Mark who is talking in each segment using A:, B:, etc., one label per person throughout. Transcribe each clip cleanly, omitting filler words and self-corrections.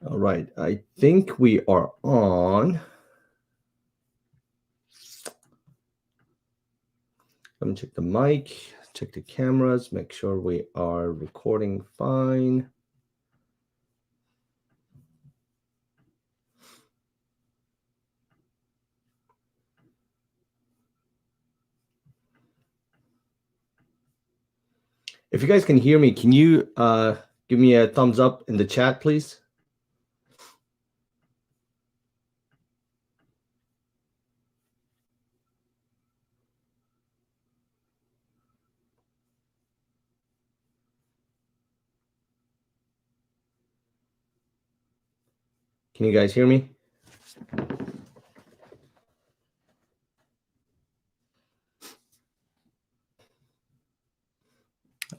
A: All right, I think we are on. Let me check the mic, check the cameras, make sure we are recording fine. If you guys can hear me, can you give me a thumbs up in the chat, please? Can you guys hear me?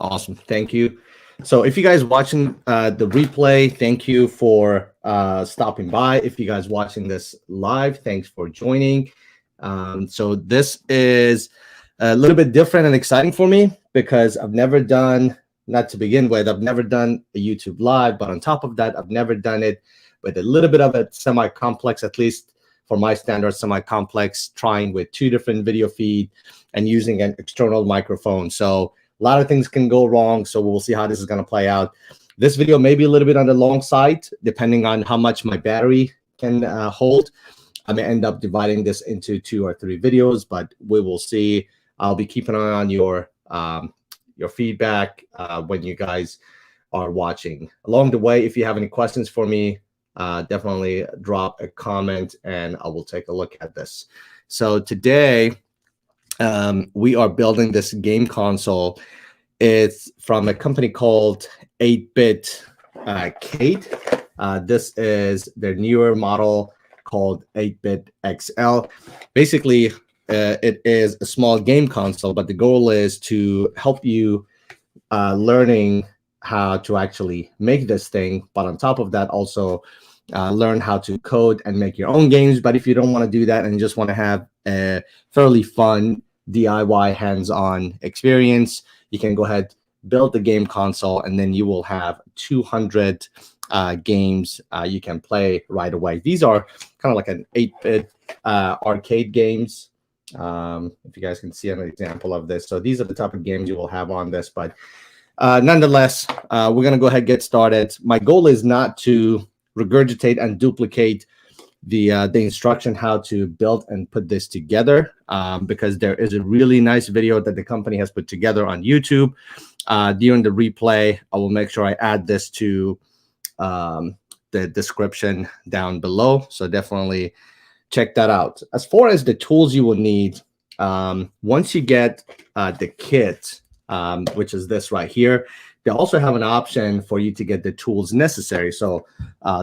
A: Awesome, thank you. So if you guys watching the replay, thank you for stopping by. If you guys watching this live, thanks for joining. So this is a little bit different and exciting for me because I've never done, not to begin with, I've never done a YouTube live, but on top of that, I've never done it with a little bit of a semi-complex, at least for my standard, semi-complex, trying with 2 different video feed and using an external microphone. So a lot of things can go wrong, so we'll see how this is going to play out. This video may be a little bit on the long side, depending on how much my battery can hold. I may end up dividing this into 2 or 3 videos, but we will see. I'll be keeping an eye on your feedback when you guys are watching. Along the way, if you have any questions for me, definitely drop a comment and I will take a look at this. So today, we are building this game console. It's from a company called 8BITCADE. This is their newer model called 8BITXL. Basically, it is a small game console, but the goal is to help you learning how to actually make this thing. But on top of that, also learn how to code and make your own games. But if you don't want to do that and you just want to have a fairly fun DIY hands-on experience, you can go ahead, build the game console, and then you will have 200 games you can play right away. These are kind of like an 8-bit arcade games. If you guys can see an example of this. So these are the type of games you will have on this, but nonetheless, we're going to go ahead and get started. My goal is not to regurgitate and duplicate the instruction how to build and put this together, because there is a really nice video that the company has put together on YouTube. During the replay, I will make sure I add this to the description down below. So definitely check that out. As far as the tools you will need, once you get the kit, which is this right here, they also have an option for you to get the tools necessary. So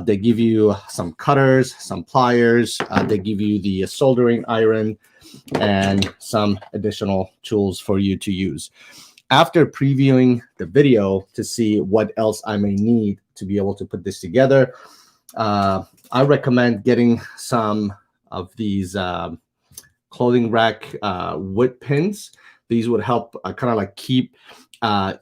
A: they give you some cutters, some pliers, they give you the soldering iron, and some additional tools for you to use. After previewing the video to see what else I may need to be able to put this together, I recommend getting some of these clothing rack wood pins. These would help kind of like keep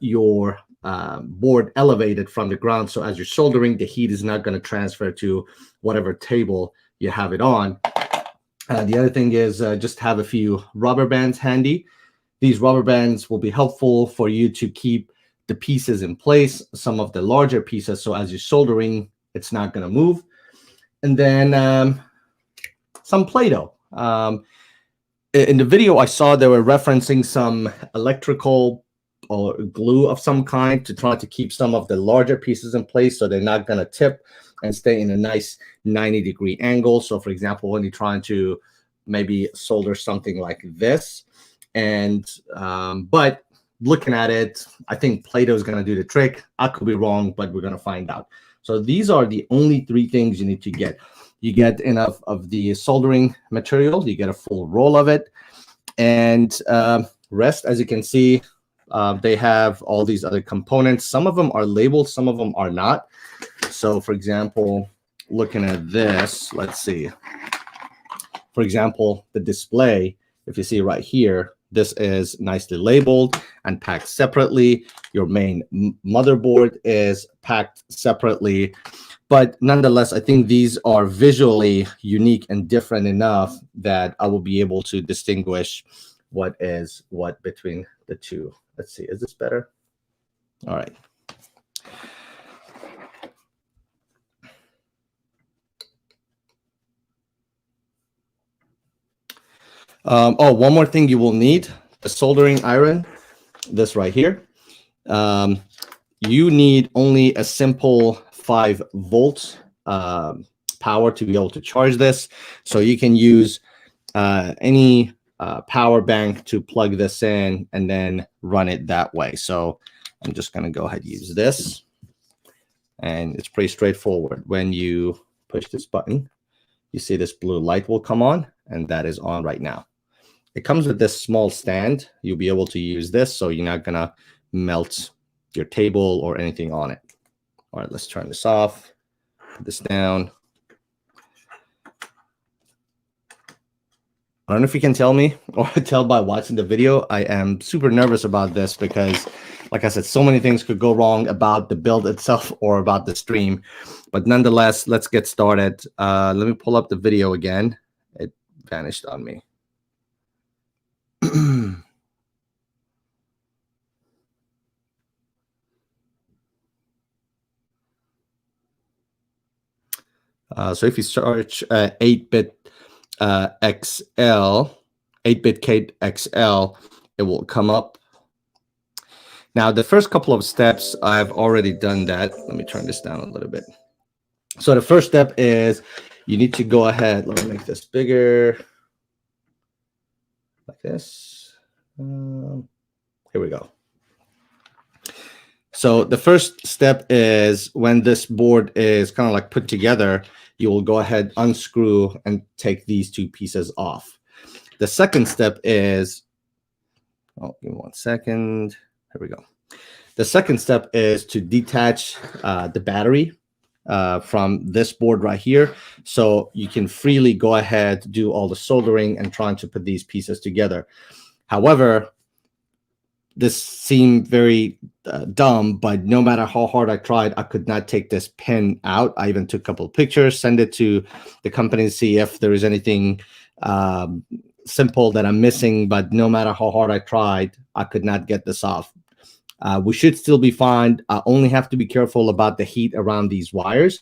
A: your board elevated from the ground, so as you're soldering, the heat is not going to transfer to whatever table you have it on. The other thing is just have a few rubber bands handy. These rubber bands will be helpful for you to keep the pieces in place, some of the larger pieces, so as you're soldering, it's not going to move. And then some Play-Doh. In the video I saw they were referencing some electrical or glue of some kind to try to keep some of the larger pieces in place so they're not going to tip and stay in a nice 90-degree angle. So for example, when you're trying to maybe solder something like this, and but looking at it, I think Play-Doh is going to do the trick. I could be wrong, but we're going to find out. So these are the only 3 things you need to get. You get enough of the soldering material, you get a full roll of it, and rest, as you can see, they have all these other components. Some of them are labeled, some of them are not. So for example, looking at this, let's see. For example, the display, if you see right here, this is nicely labeled and packed separately. Your main motherboard is packed separately. But nonetheless, I think these are visually unique and different enough that I will be able to distinguish what is what between the two. Let's see, is this better? All right. Oh, one more thing you will need, the soldering iron, this right here. You need only a simple 5 volts power to be able to charge this. So you can use any power bank to plug this in and then run it that way. So I'm just going to go ahead and use this. And it's pretty straightforward. When you push this button, you see this blue light will come on, and that is on right now. It comes with this small stand. You'll be able to use this, so you're not going to melt your table or anything on it. All right, let's turn this off, put this down. I don't know if you can tell me or tell by watching the video, I am super nervous about this because, like I said, so many things could go wrong about the build itself or about the stream. But nonetheless, let's get started. Let me pull up the video again. It vanished on me. So if you search 8-bit XL, 8BITCADE XL, it will come up. Now, the first couple of steps, I've already done that. Let me turn this down a little bit. So the first step is you need to go ahead. Let me make this bigger. Like this. Here we go. So the first step is when this board is kind of like put together, you will go ahead, unscrew, and take these 2 pieces off. The second step is, oh, give me 1 second. Here we go. The second step is to detach the battery from this board right here, so you can freely go ahead, do all the soldering and trying to put these pieces together. However, this seemed very dumb, but no matter how hard I tried, I could not take this pin out. I even took a couple of pictures, send it to the company to see if there is anything simple that I'm missing, but no matter how hard I tried, I could not get this off. We should still be fine. I only have to be careful about the heat around these wires.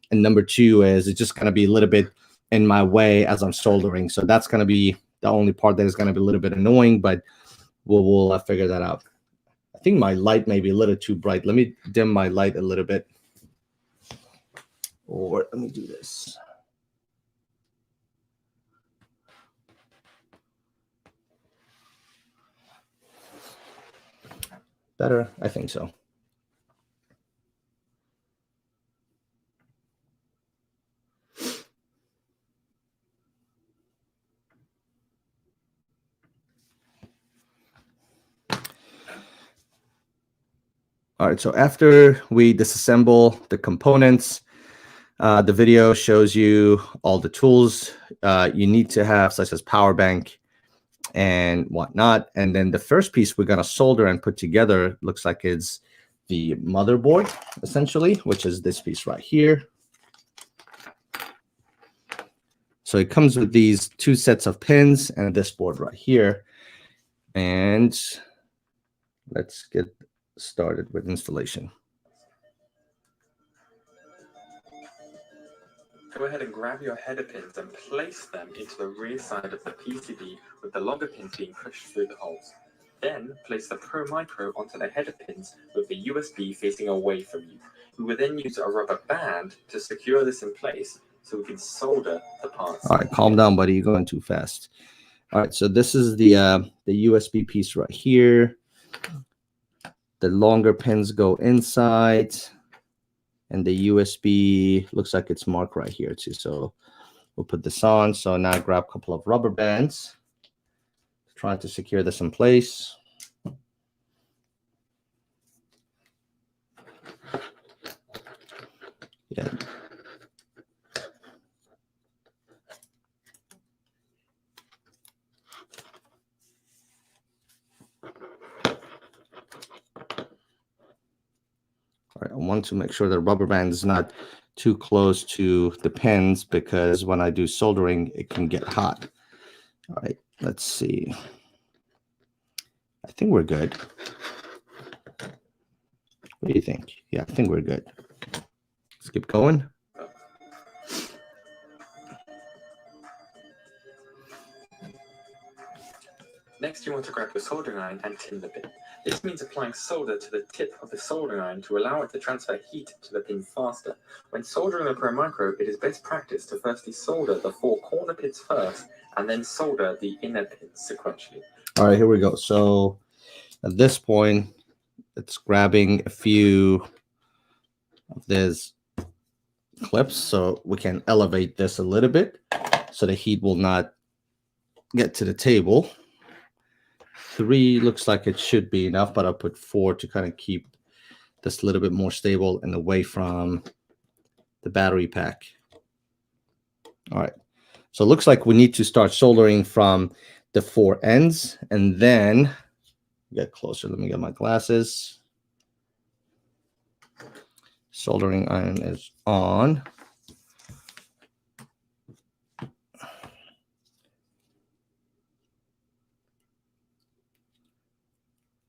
A: And number 2 is it's just going to be a little bit in my way as I'm soldering. So that's going to be the only part that is going to be a little bit annoying, but we'll figure that out. I think my light may be a little too bright. Let me dim my light a little bit. Or let me do this. Better? I think so. All right, so after we disassemble the components, the video shows you all the tools you need to have, such as power bank and whatnot. And then the first piece we're going to solder and put together looks like it's the motherboard, essentially, which is this piece right here. So it comes with these 2 sets of pins and this board right here. And let's get started with installation.
B: Go ahead and grab your header pins and place them into the rear side of the PCB with the longer pins being pushed through the holes. Then place the Pro Micro onto the header pins with the USB facing away from you. We will then use a rubber band to secure this in place so we can solder the parts.
A: All right, calm down, buddy. You're going too fast. All right, so this is the USB piece right here. The longer pins go inside, and the USB looks like it's marked right here too. So we'll put this on. So now I grab a couple of rubber bands, trying to secure this in place. Yeah. All right, I want to make sure the rubber band is not too close to the pins because when I do soldering, it can get hot. All right, let's see. I think we're good. What do you think? Yeah, I think we're good. Let's keep going.
B: Next, you want to grab your soldering iron and tin the pin. This means applying solder to the tip of the soldering iron to allow it to transfer heat to the pin faster. When soldering a Pro Micro, it is best practice to firstly solder the 4 corner pins first and then solder the inner pins sequentially.
A: All right, here we go. So at this point, it's grabbing a few of these clips so we can elevate this a little bit so the heat will not get to the table. 3 looks like it should be enough, but I'll put 4 to kind of keep this a little bit more stable and away from the battery pack. All right, so it looks like we need to start soldering from the 4 ends, and then get closer. Let me get my glasses. Soldering iron is on.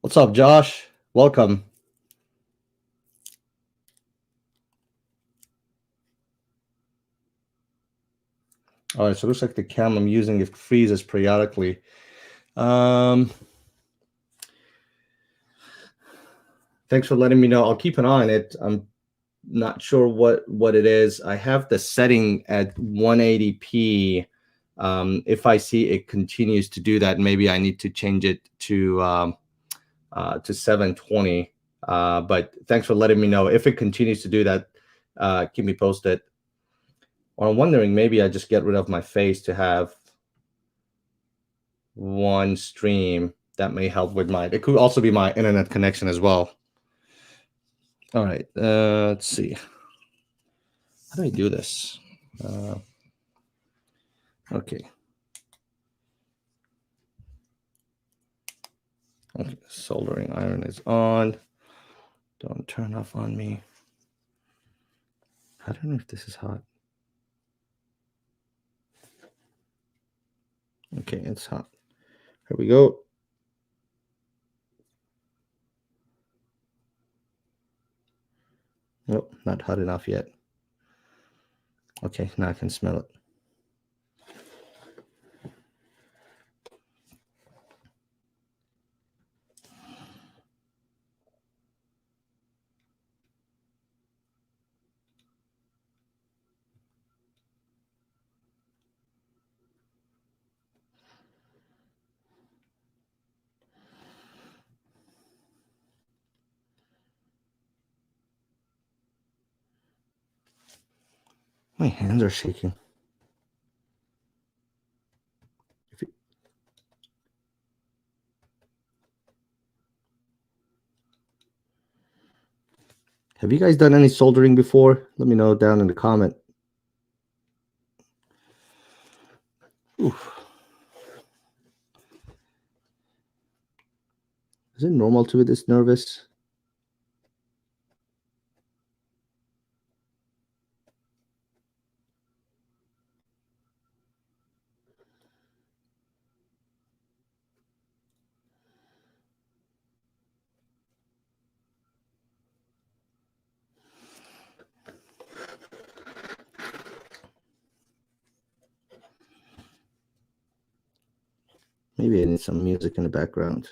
A: What's up, Josh? Welcome. All right, so it looks like the cam I'm using, it freezes periodically. Thanks for letting me know. I'll keep an eye on it. I'm not sure what it is. I have the setting at 180p. If I see it continues to do that, maybe I need to change it to 720. But thanks for letting me know. If it continues to do that, keep me posted. Or I'm wondering, maybe I just get rid of my face to have one stream. That may help with it could also be my internet connection as well. All right, let's see. How do I do this? Okay. Okay, soldering iron is on. Don't turn off on me. I don't know if this is hot. Okay, it's hot. Here we go. Nope, not hot enough yet. Okay, now I can smell it. My hands are shaking. Have you guys done any soldering before? Let me know down in the comment. Oof. Is it normal to be this nervous? Maybe I need some music in the background.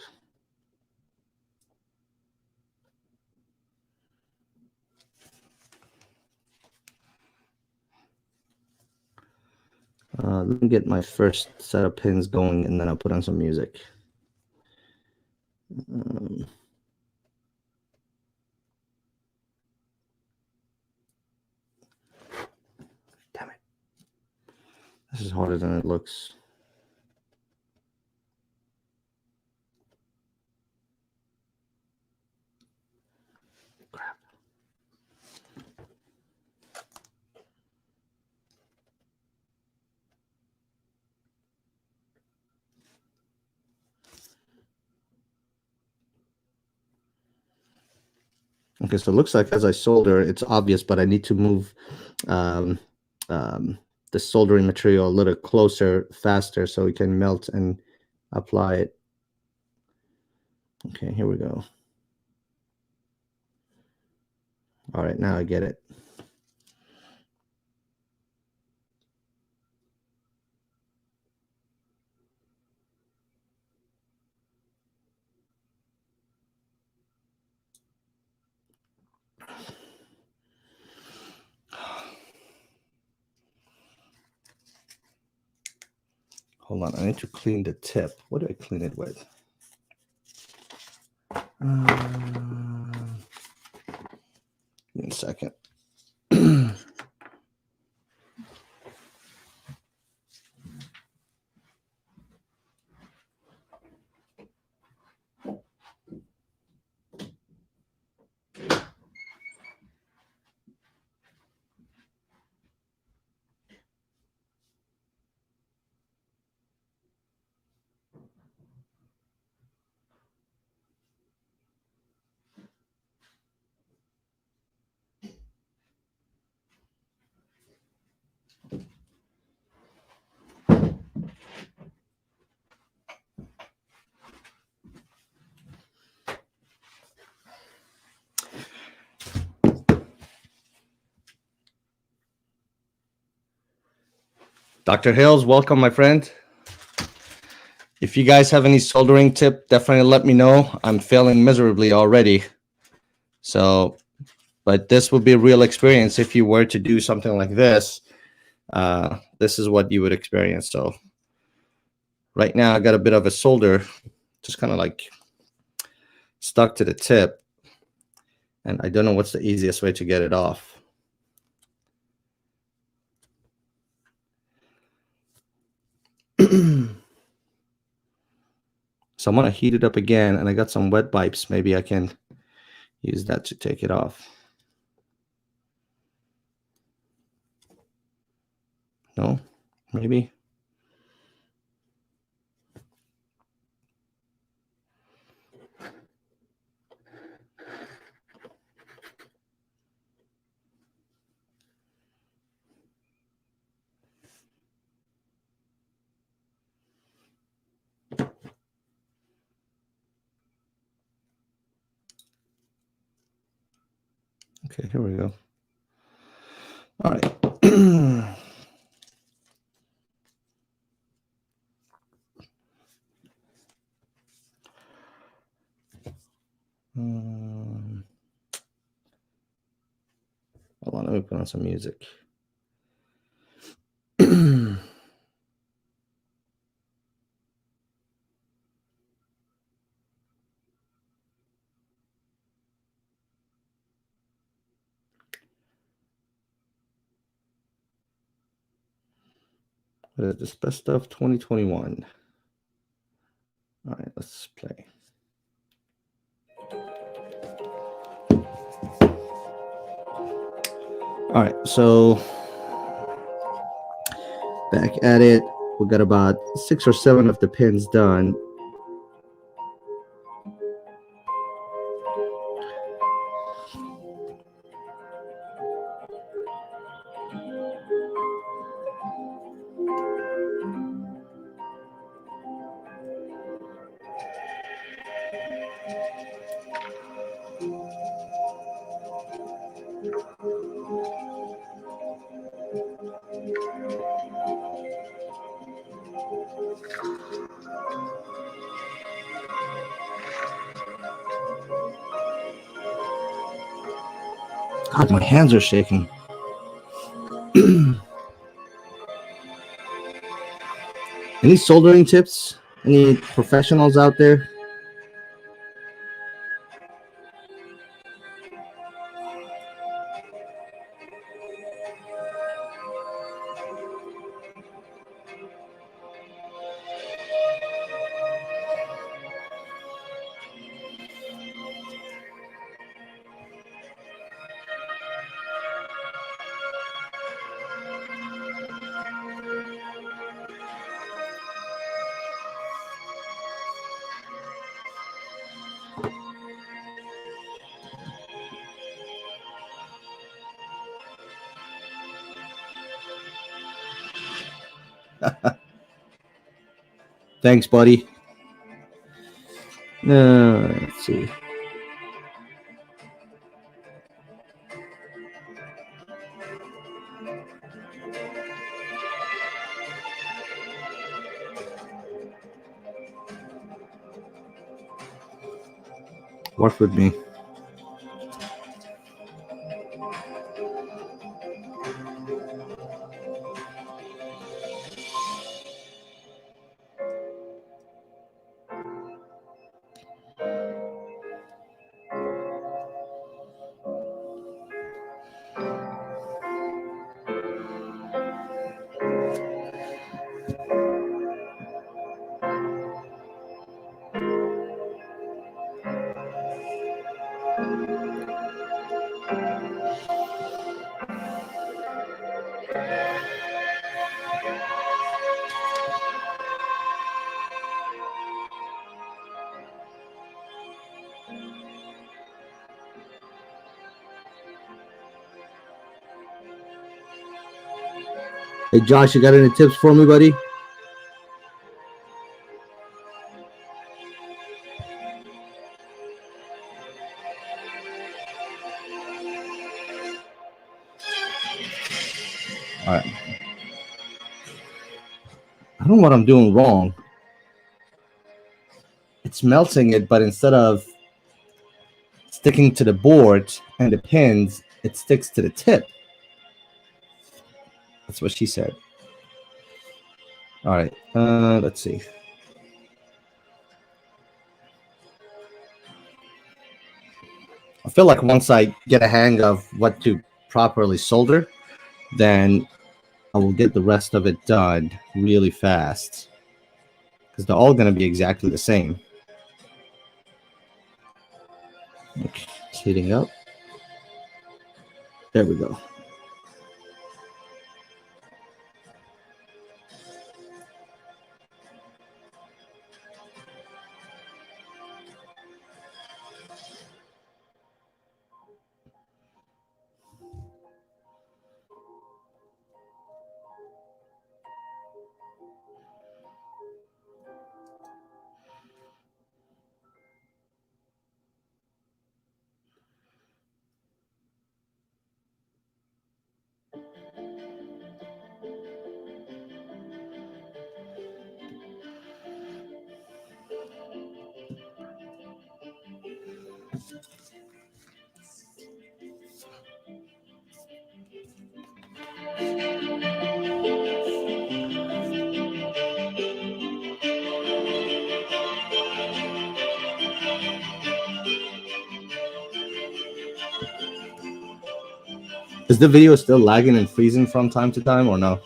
A: Let me get my first set of pins going, and then I'll put on some music. Damn it. This is harder than it looks. Crap. Okay, so it looks like as I solder, it's obvious, but I need to move the soldering material a little closer, faster, so we can melt and apply it. Okay, here we go. All right, now I get it. Hold on, I need to clean the tip. What do I clean it with? Give me a second. Dr. Hills, welcome, my friend. If you guys have any soldering tip, definitely let me know. I'm failing miserably already. So, but this would be a real experience if you were to do something like this. This is what you would experience. So right now I got a bit of a solder, just kind of like stuck to the tip. And I don't know what's the easiest way to get it off. So I'm going to heat it up again, and I got some wet wipes. Maybe I can use that to take it off. No? Maybe? Okay, here we go. All right. Hold on, let me put on some music. What is this? Best of 2021. All right, let's play. All right, so back at it. We got about 6 or 7 of the pins done. God, my hands are shaking. Any soldering tips? Any professionals out there? Thanks, buddy. Let's see. Work with me. Hey, Josh, you got any tips for me, buddy? All right. I don't know what I'm doing wrong. It's melting it, but instead of sticking to the board and the pins, it sticks to the tip. That's what she said. All right. Let's see. I feel like once I get a hang of what to properly solder, then I will get the rest of it done really fast, because they're all going to be exactly the same. Okay, it's heating up. There we go. Is the video still lagging and freezing from time to time or no?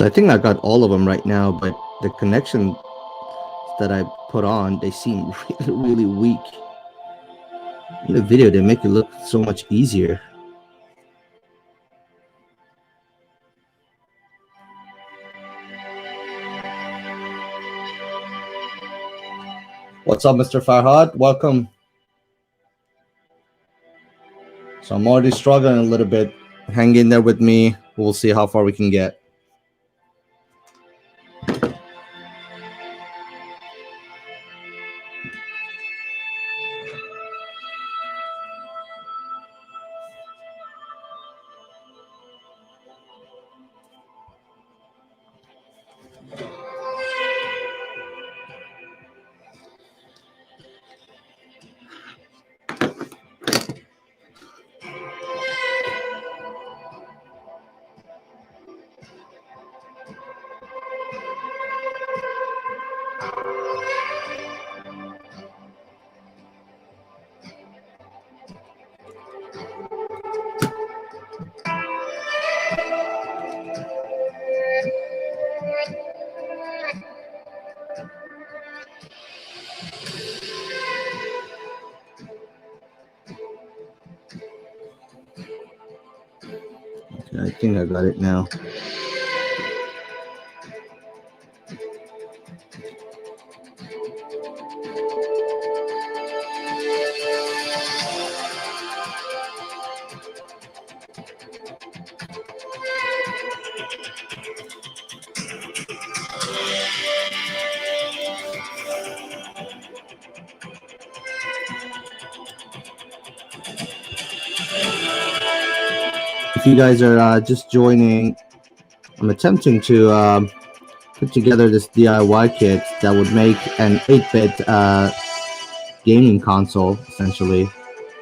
A: So I think I got all of them right now, but the connection that I put on, they seem really weak. In the video, they make it look so much easier. What's up, Mr. Farhad? Welcome. So I'm already struggling a little bit. Hang in there with me. We'll see how far we can get. Okay, I think I got it now. If you guys are just joining, I'm attempting to put together this DIY kit that would make an 8-bit gaming console, essentially,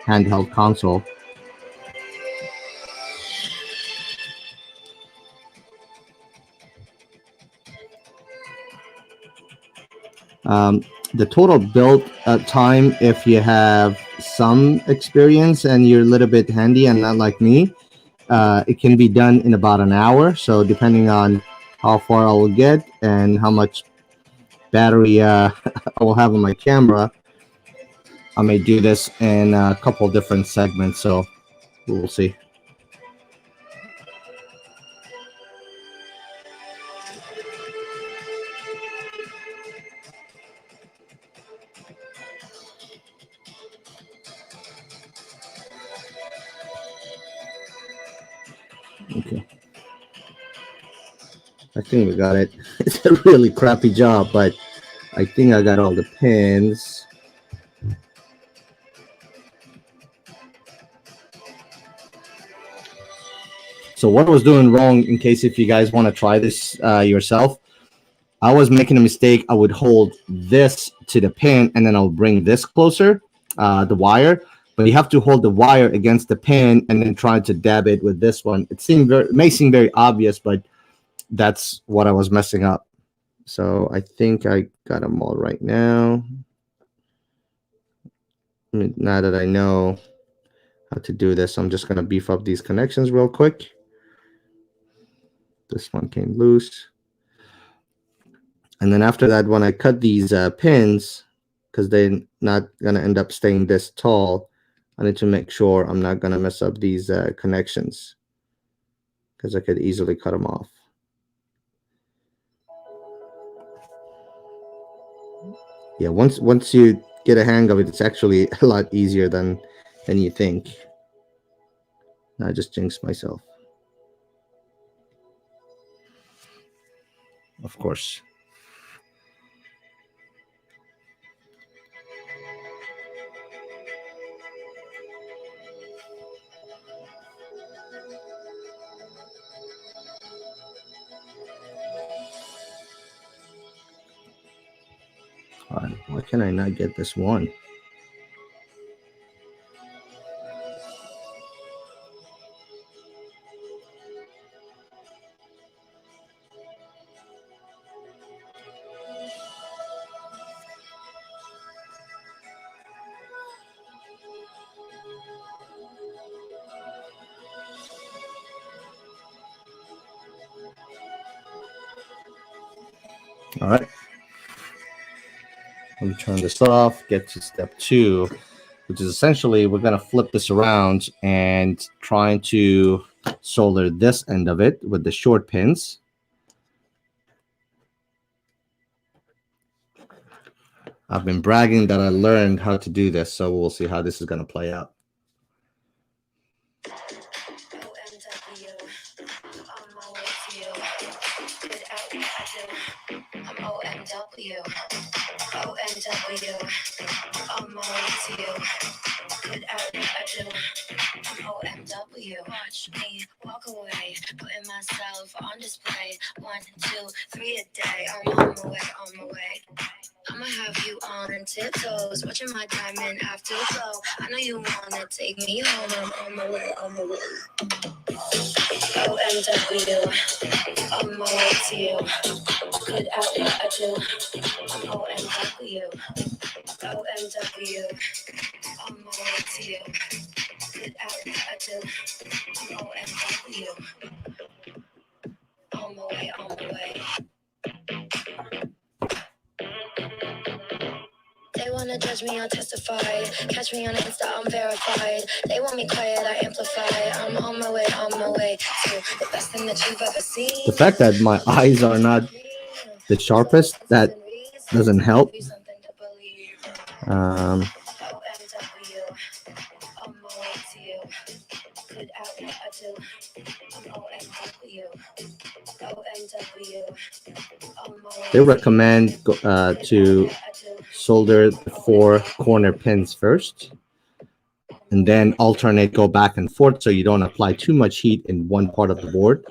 A: handheld console. The total build time, if you have some experience and you're a little bit handy and not like me, it can be done in about an hour. So depending on how far I will get and how much battery I will have on my camera, I may do this in a couple different segments. So we'll see. Okay. I think we got it. It's a really crappy job, but I think I got all the pins. So what I was doing wrong, in case if you guys want to try this yourself, I was making a mistake. I would hold this to the pin and then I'll bring this closer, the wire. But you have to hold the wire against the pin and then try to dab it with this one. It may seem very obvious, but that's what I was messing up. So I think I got them all right now. Now that I know how to do this, I'm just going to beef up these connections real quick. This one came loose. And then after that, when I cut these pins, because they're not going to end up staying this tall, I need to make sure I'm not going to mess up these connections, because I could easily cut them off. Yeah, once you get a hang of it, it's actually a lot easier than you think. I just jinxed myself. Of course. Why can I not get this one? All right. Let me turn this off, get to step 2, which is essentially we're going to flip this around and trying to solder this end of it with the short pins. I've been bragging that I learned how to do this, so we'll see how this is going to play out.
C: OMW, watch me walk away, putting myself on display. 1, 2, 3 a day. I'm on my way, on my way. I'ma have you on tiptoes, watching my diamond afterglow. I know you wanna take me home. I'm on my way, on my way. OMW, on my way to you. Good at what I do. I'm OMW, OMW, on my way to you. Good at what I do. OMW. On my way, on my way. They wanna judge me, I'll testify. Catch me on Insta, I'm verified. They want me quiet, I amplify. I'm on my way to the best thing that you've ever seen.
A: The fact that my eyes are not the sharpest, that doesn't help.
C: OMW, on my way to you. Good at what I do. I'm OMW. OMW.
A: They recommend to solder the 4 corner pins first, and then alternate, go back and forth, so you don't apply too much heat in one part of the board.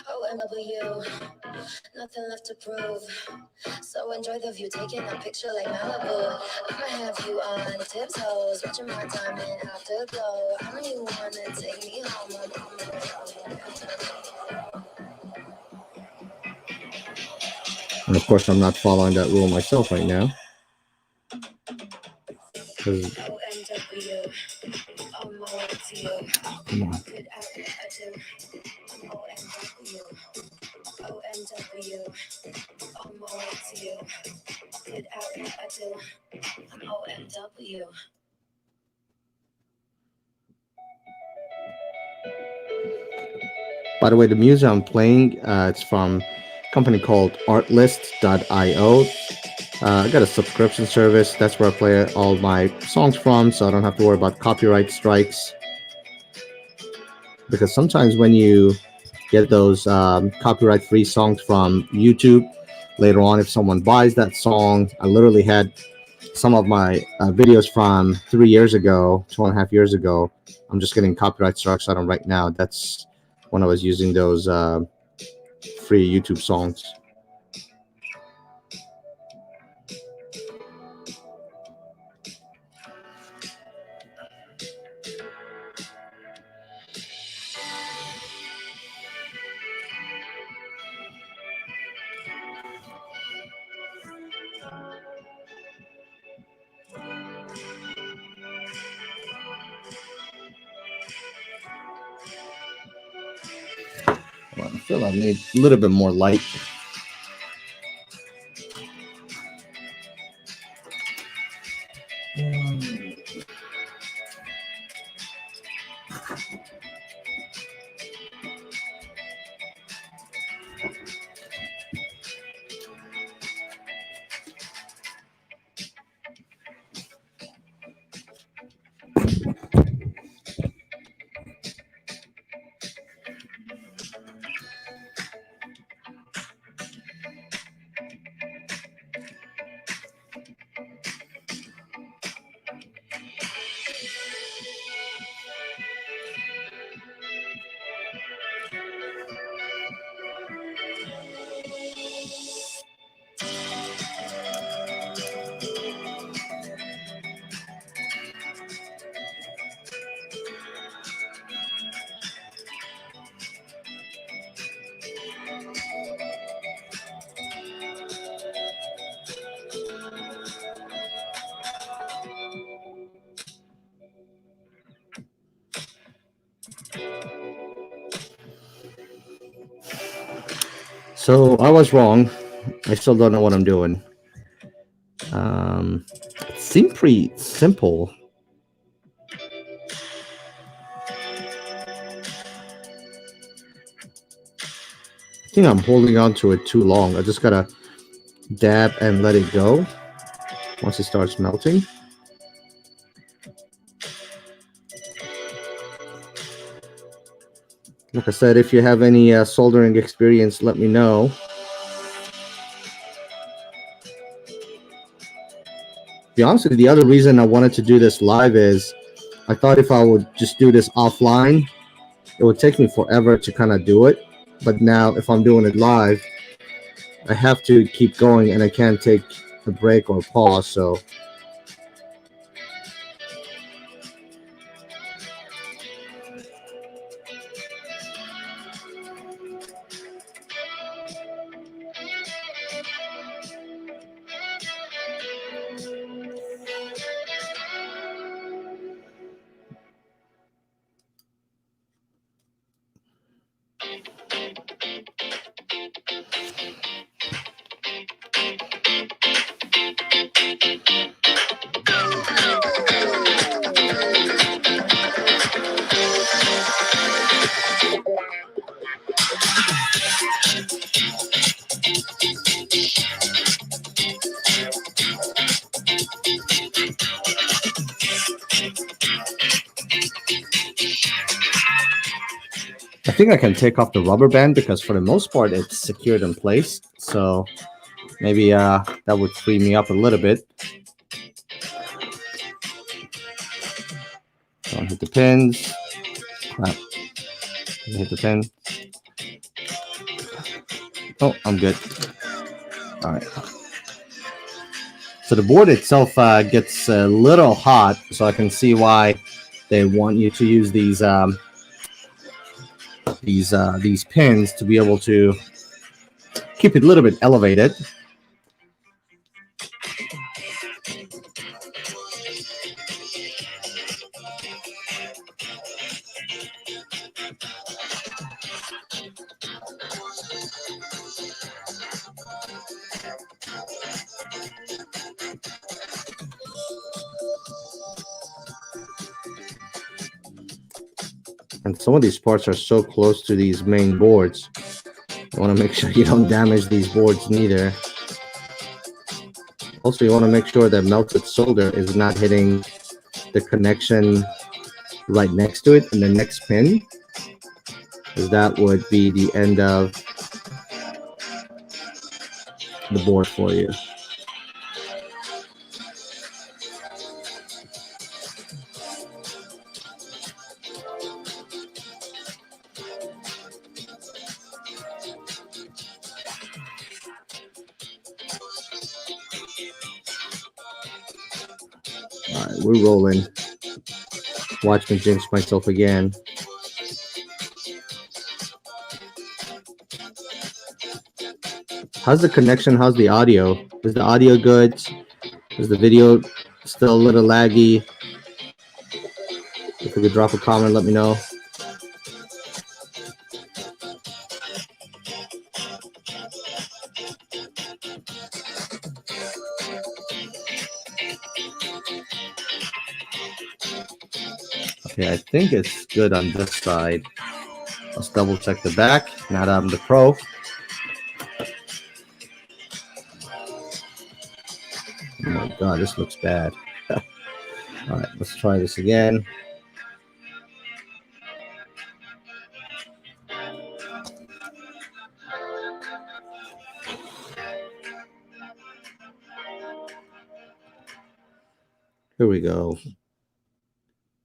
C: OMW. Nothing left to prove. So enjoy the view, taking a picture like Malibu. I'ma have you on tiptoes, watching my diamond afterglow. I know you wanna take me home. I'm on my way.
A: And of course, I'm not following that rule myself right now.
C: OMW, on my way to you. Good at what I do. I'm OMW, OMW, on my way to you. Good at what I do. I'm OMW.
A: By the way, the music I'm playing, it's from a company called artlist.io. I got a subscription service. That's where I play all my songs from, so I don't have to worry about copyright strikes. Because sometimes when you get those copyright-free songs from YouTube, later on, if someone buys that song, I literally had some of my videos from 3 years ago, 2.5 years ago. I'm just getting copyright strikes on them right now. That's when I was using those free YouTube songs. Well, I feel I need a little bit more light. So I was wrong. I still don't know what I'm doing. It seemed pretty simple. I think I'm holding on to it too long. I just gotta dab and let it go once it starts melting. Like I said, if you have any soldering experience, let me know. To be honest with you, the other reason I wanted to do this live is I thought if I would just do this offline, it would take me forever to kind of do it. But now if I'm doing it live, I have to keep going and I can't take a break or pause. So I think I can take off the rubber band because for the most part it's secured in place. So maybe that would free me up a little bit. Don't hit the pins. Crap. Hit the pin. Oh, I'm good. All right. So the board itself gets a little hot, so I can see why they want you to use these pins to be able to keep it a little bit elevated. And some of these parts are so close to these main boards. You want to make sure you don't damage these boards neither. Also, you want to make sure that melted solder is not hitting the connection right next to it in the next pin, because that would be the end of the board for you. All right, we're rolling. Watch me jinx myself again. How's the connection? How's the audio? Is the audio good? Is the video still a little laggy? If you could drop a comment, let me know. Okay, I think it's good on this side. Let's double check the back. Now that I'm the pro. Oh my god, this looks bad. All right, let's try this again. Here we go.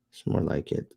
A: It's more like it.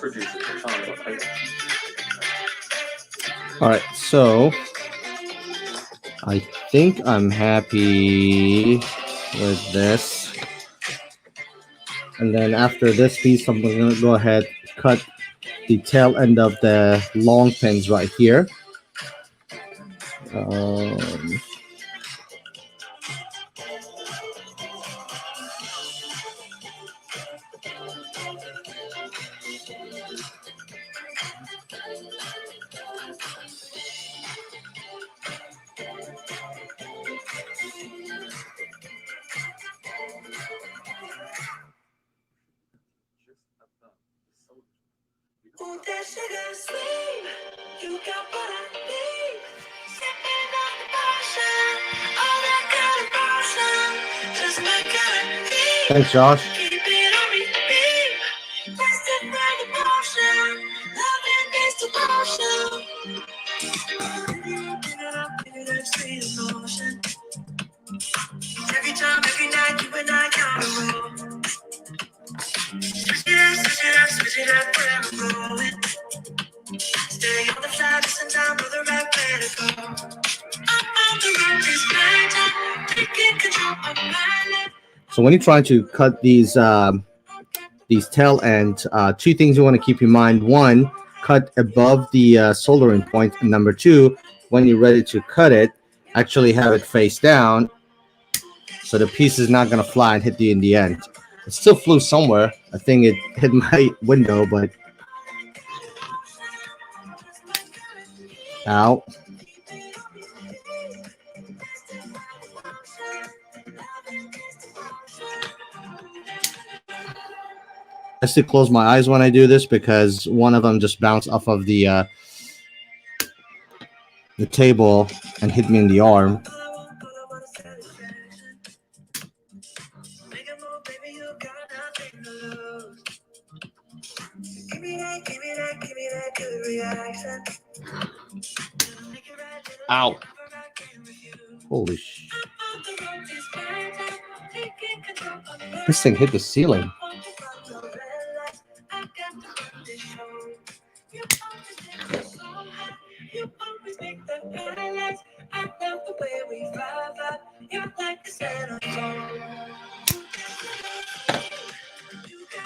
B: This reduces the chance of failure.
A: All right, so I think I'm happy with this. And then after this piece, I'm going to go ahead cut the tail end of the long pins right here. Thanks, Josh. Every time, every night, you and I count a roll. Switch it up, where I'm going. Stay on the fly, listen down for the right way to go. I'm on the road, this night, taking control of my life. So when you're trying to cut these tail ends, two things you want to keep in mind. One, cut above the soldering point. And number two, when you're ready to cut it, actually have it face down so the piece is not going to fly and hit you in the end. It still flew somewhere. I think it hit my window, but ow. I still close my eyes when I do this because one of them just bounced off of the table and hit me in the arm. Ow. Holy sh! This thing hit the ceiling.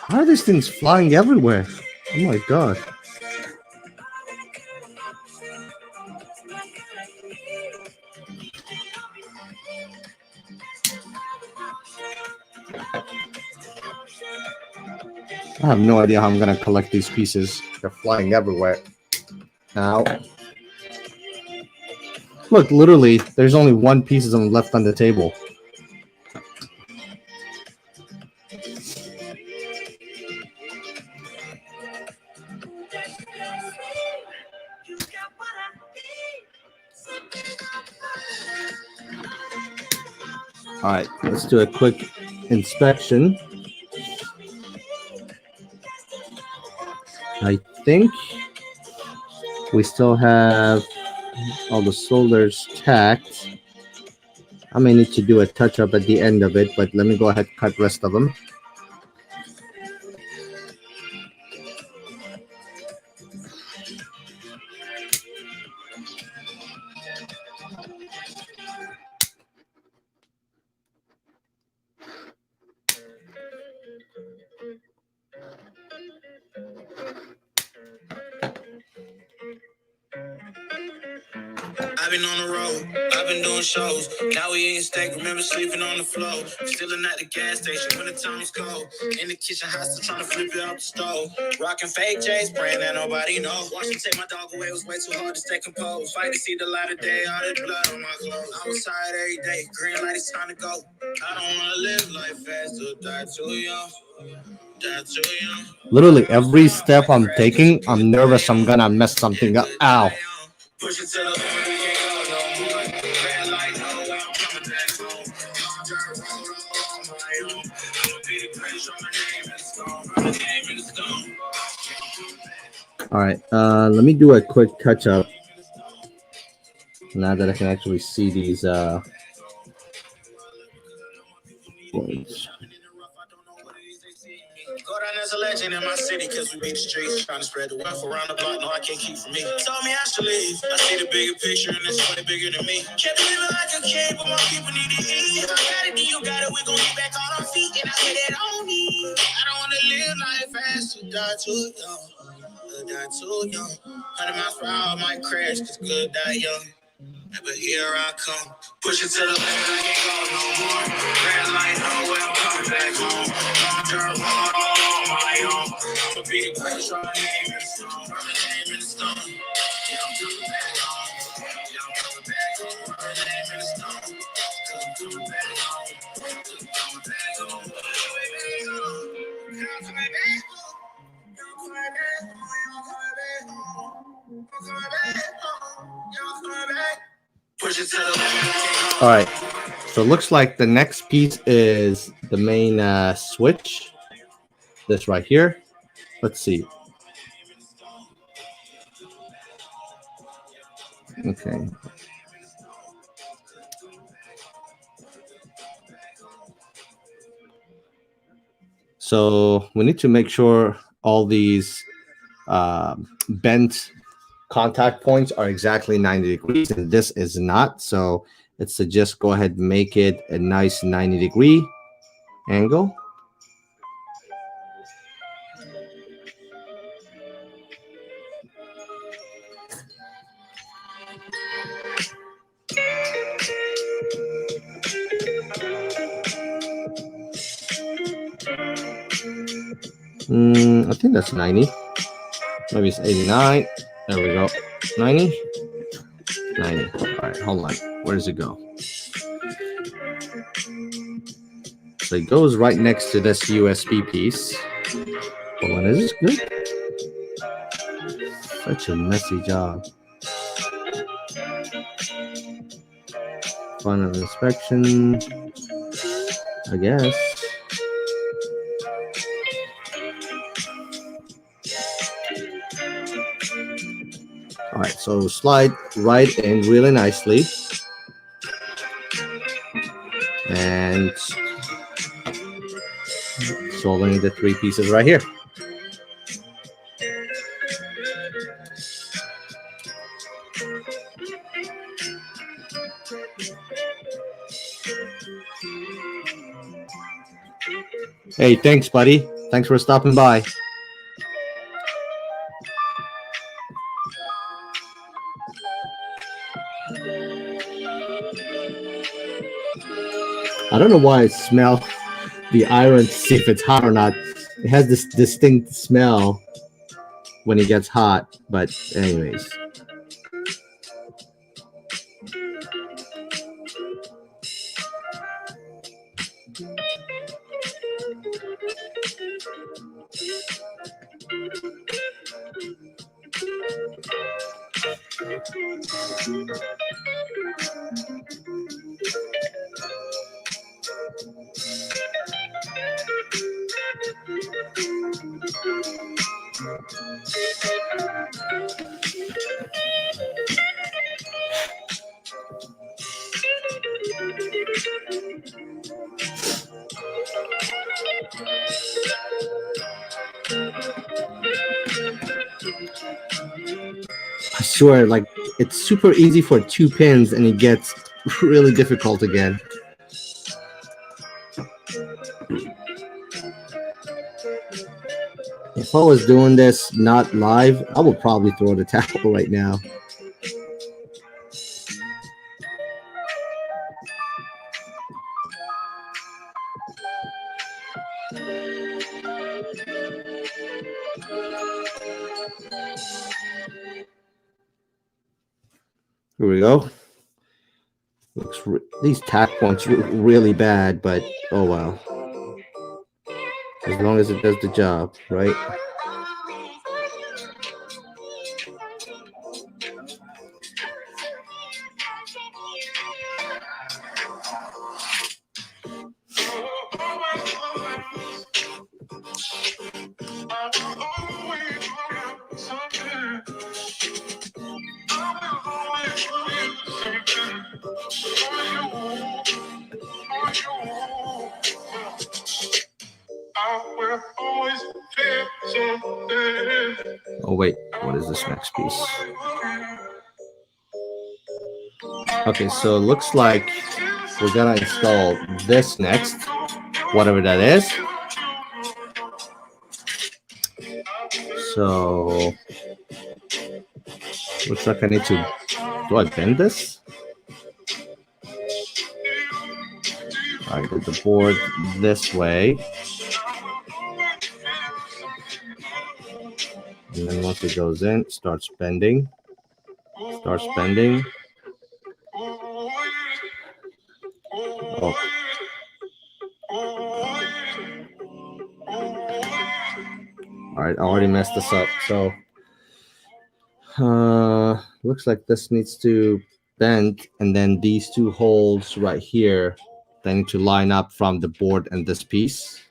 A: How are these things flying everywhere? Oh my god. I have no idea how I'm gonna collect these pieces. They're flying everywhere. Now, look, literally, there's only one piece of them left on the table. All right, let's do a quick inspection. I think we still have all the solders tacked. I may need to do a touch up at the end of it, but let me go ahead and cut the rest of them.
C: I've been on the road, I've been doing shows. Now we eating steak, remember sleeping on the floor. Stealing at the gas station when the time was cold. In the kitchen, hostile trying to flip it out the stove. Rocking fake J's, praying that nobody knows. Watch them take my dog away, it was way too hard to stay composed. Fight to see the light of day, all the blood on my clothes. I'm outside every day, green light, it's time to go. I don't want to live life fast or die too young. Literally every step I'm taking, I'm nervous I'm gonna mess something up. Ow. Push it to the limit, we can't go no more. Red light, no, I'm coming back home. On my own. I'ma be the greatest, my name is stone. My name is stone.
A: All right, let me do a quick touch up now that I can actually see these points.
C: a legend in my city, cause we beat the streets. Trying to spread the wealth around the block, no, I can't keep from me. Told me I should leave. I see the bigger picture, and it's way bigger than me. Kept living like a king, but my people need to eat. I got it, then you got it, we gon' get back on our feet. And I hit it on me. I don't wanna live life fast, to die too young. Die too young. 100 miles per hour, might crash, cause good die young. But here I come. Push it to the limit, I can't go no more. Red light, nowhere, I'm coming back home. Long term, all on my own. I'ma be the greatest, my name in the stone. My name in the stone. Yeah, I'm coming back home. Yeah, I'm coming back home. My name in the stone. Cause I'm coming back home. Cause I'm coming back home. I'm coming back home.
A: All right, so it looks like the next piece is the main switch. This right here. Let's see. Okay. So we need to make sure all these bent contact points are exactly 90 degrees, and this is not. So it suggests go ahead and make it a nice 90-degree angle. I think that's 90. Maybe it's 89. There we go. 90. 90. All right, hold on. Where does it go? So it goes right next to this USB piece. Hold on, is this good? Such a messy job. Final inspection, I guess. All right, so slide right in really nicely. And soldering the three pieces right here. Hey, thanks, buddy. Thanks for stopping by. I don't know why I smell the iron to see if it's hot or not. It has this distinct smell when it gets hot, but anyways. I swear, like, it's super easy for 2 pins and it gets really difficult again. If I was doing this not live, I would probably throw the towel right now. Here we go. These tack points look really bad, but oh well. As long as it does the job, right?
C: I will always
A: Oh wait, what is this next piece? Okay, so it looks like we're gonna install this next, whatever that is. So looks like I need to, do I bend this? I get the board this way. And then once it goes in, starts bending. Starts bending. Oh. All right, I already messed this up. So looks like this needs to bend, and then these two holes right here, they need to line up from the board and this piece.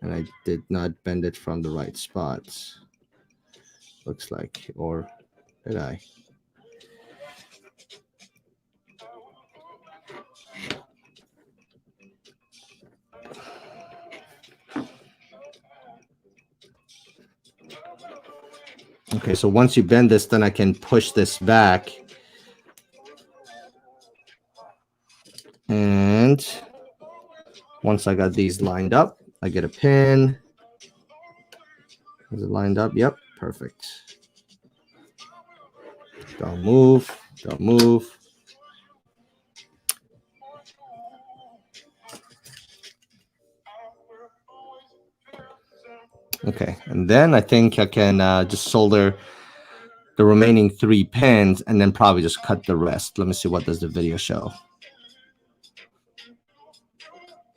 A: And I did not bend it from the right spots. Looks like, or did I? Okay, so once you bend this, then I can push this back. And once I got these lined up, I get a pin. Is it lined up? Yep, perfect. Don't move, don't move. Okay, and then I think I can just solder the remaining 3 pins and then probably just cut the rest. Let me see, what does the video show?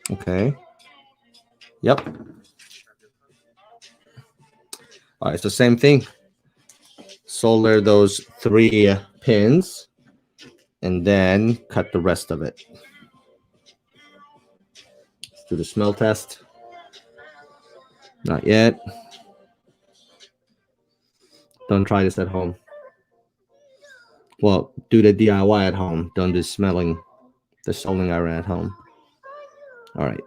A: Okay. Yep. All right, so same thing. Solder those 3 pins and then cut the rest of it. Let's do the smell test. Not yet. Don't try this at home. Well, do the DIY at home. Don't do smelling the soldering iron at home. All right.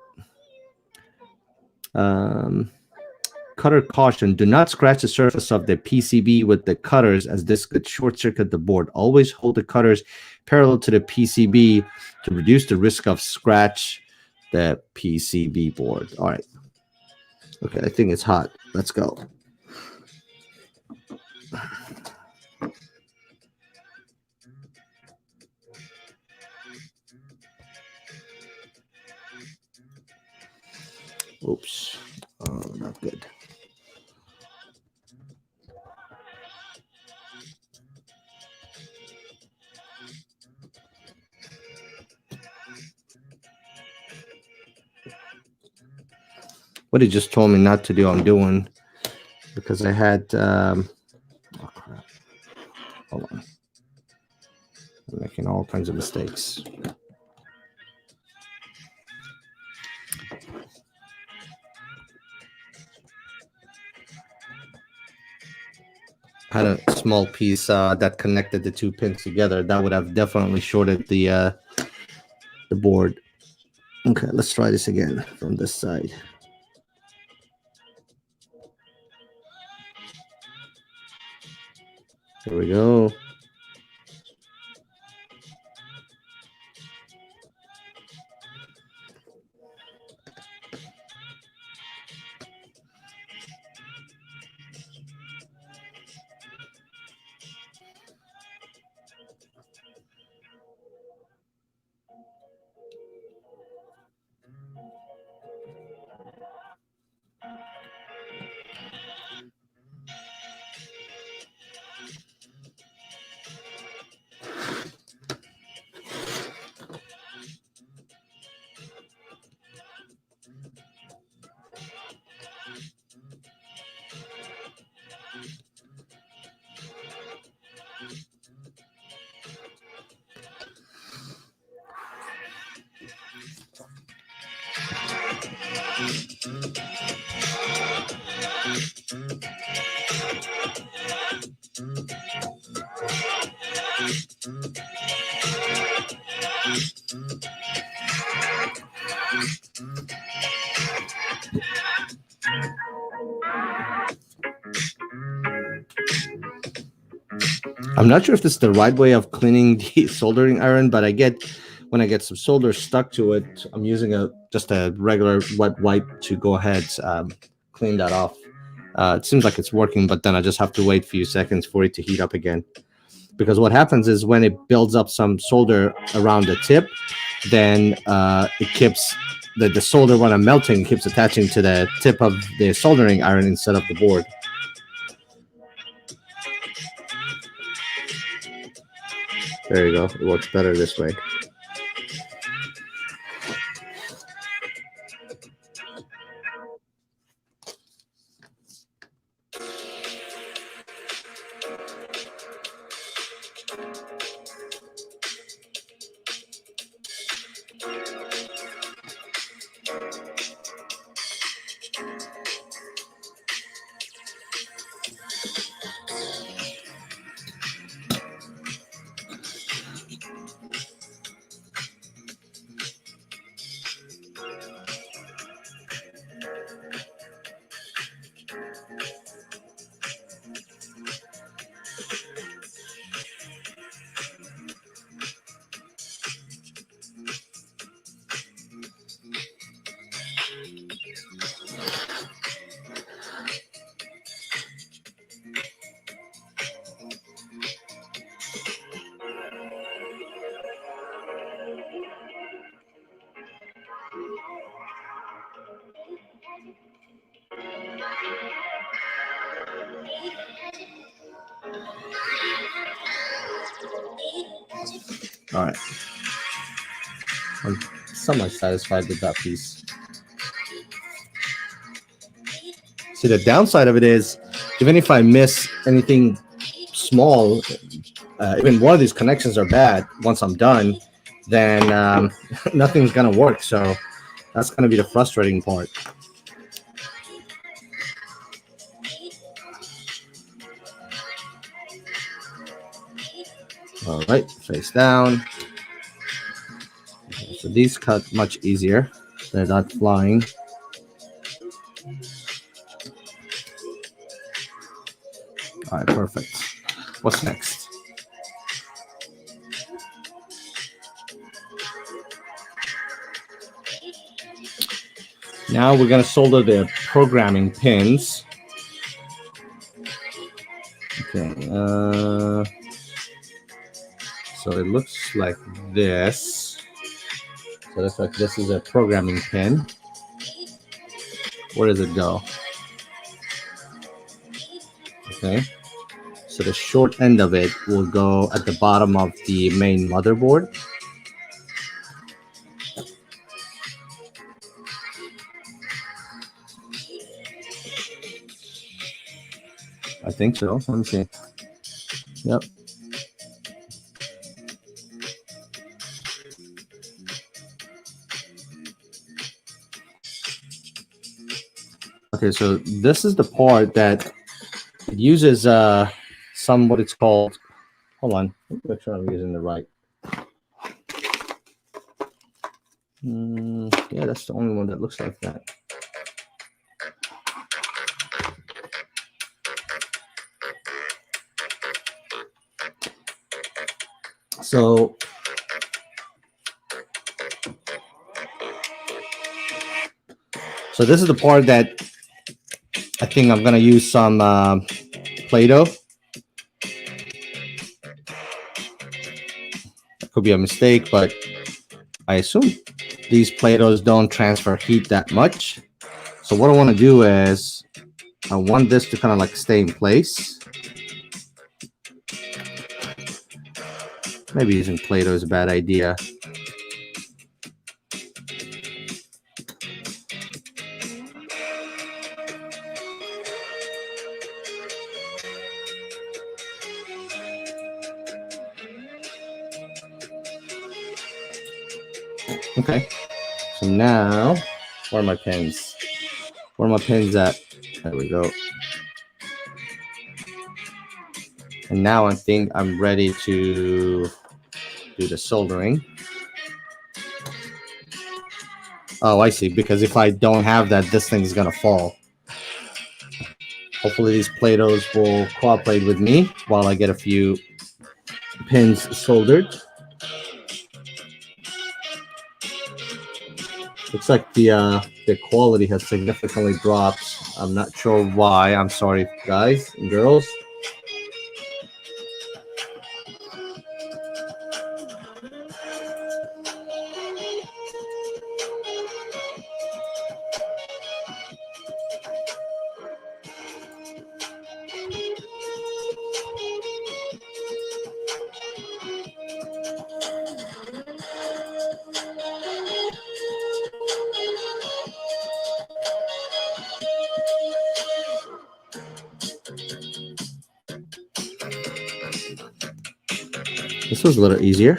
A: Cutter caution. Do not scratch the surface of the PCB with the cutters, as this could short circuit the board. Always hold the cutters parallel to the PCB to reduce the risk of scratch the PCB board. All right. Okay, I think it's hot. Let's go. Oops. Oh, not good. What he just told me not to do, I'm doing, because I had oh crap. Hold on. I'm making all kinds of mistakes. I had a small piece that connected the 2 pins together. That would have definitely shorted the board. Okay, let's try this again from this side. Here we go. I'm not sure if this is the right way of cleaning the soldering iron, but when I get some solder stuck to it, I'm using just a regular wet wipe to go ahead clean that off. It seems like it's working, but then I just have to wait a few seconds for it to heat up again. Because what happens is when it builds up some solder around the tip, then it keeps the solder, when I'm melting, keeps attaching to the tip of the soldering iron instead of the board. There you go. It works better this way. All right. I'm somewhat satisfied with that piece. See, the downside of it is, even if I miss anything small, even one of these connections are bad, once I'm done, then nothing's going to work. So that's going to be the frustrating part. All right, face down. So these cut much easier. They're not flying. All right, perfect. What's next? Now we're going to solder the programming pins. Okay. So it looks like this. So that's like this is a programming pin. Where does it go? Okay. So the short end of it will go at the bottom of the main motherboard. I think so. Let me see. Yep. Okay, so this is the part that it uses some what it's called. Hold on, let me make sure I'm using the right. Yeah, that's the only one that looks like that. So this is the part that I think I'm gonna use some Play-Doh. That could be a mistake, but I assume these Play-Dohs don't transfer heat that much. So what I want to do is I want this to kind of like stay in place. Maybe using Play-Doh is a bad idea. Okay, so now, where are my pins? Where are my pins at? There we go. And now I think I'm ready to do the soldering. Oh, I see, because if I don't have that, this thing is gonna fall. Hopefully these Play-Dohs will cooperate with me while I get a few pins soldered. Looks like the quality has significantly dropped. I'm not sure why. I'm sorry, guys and girls. This was a little easier.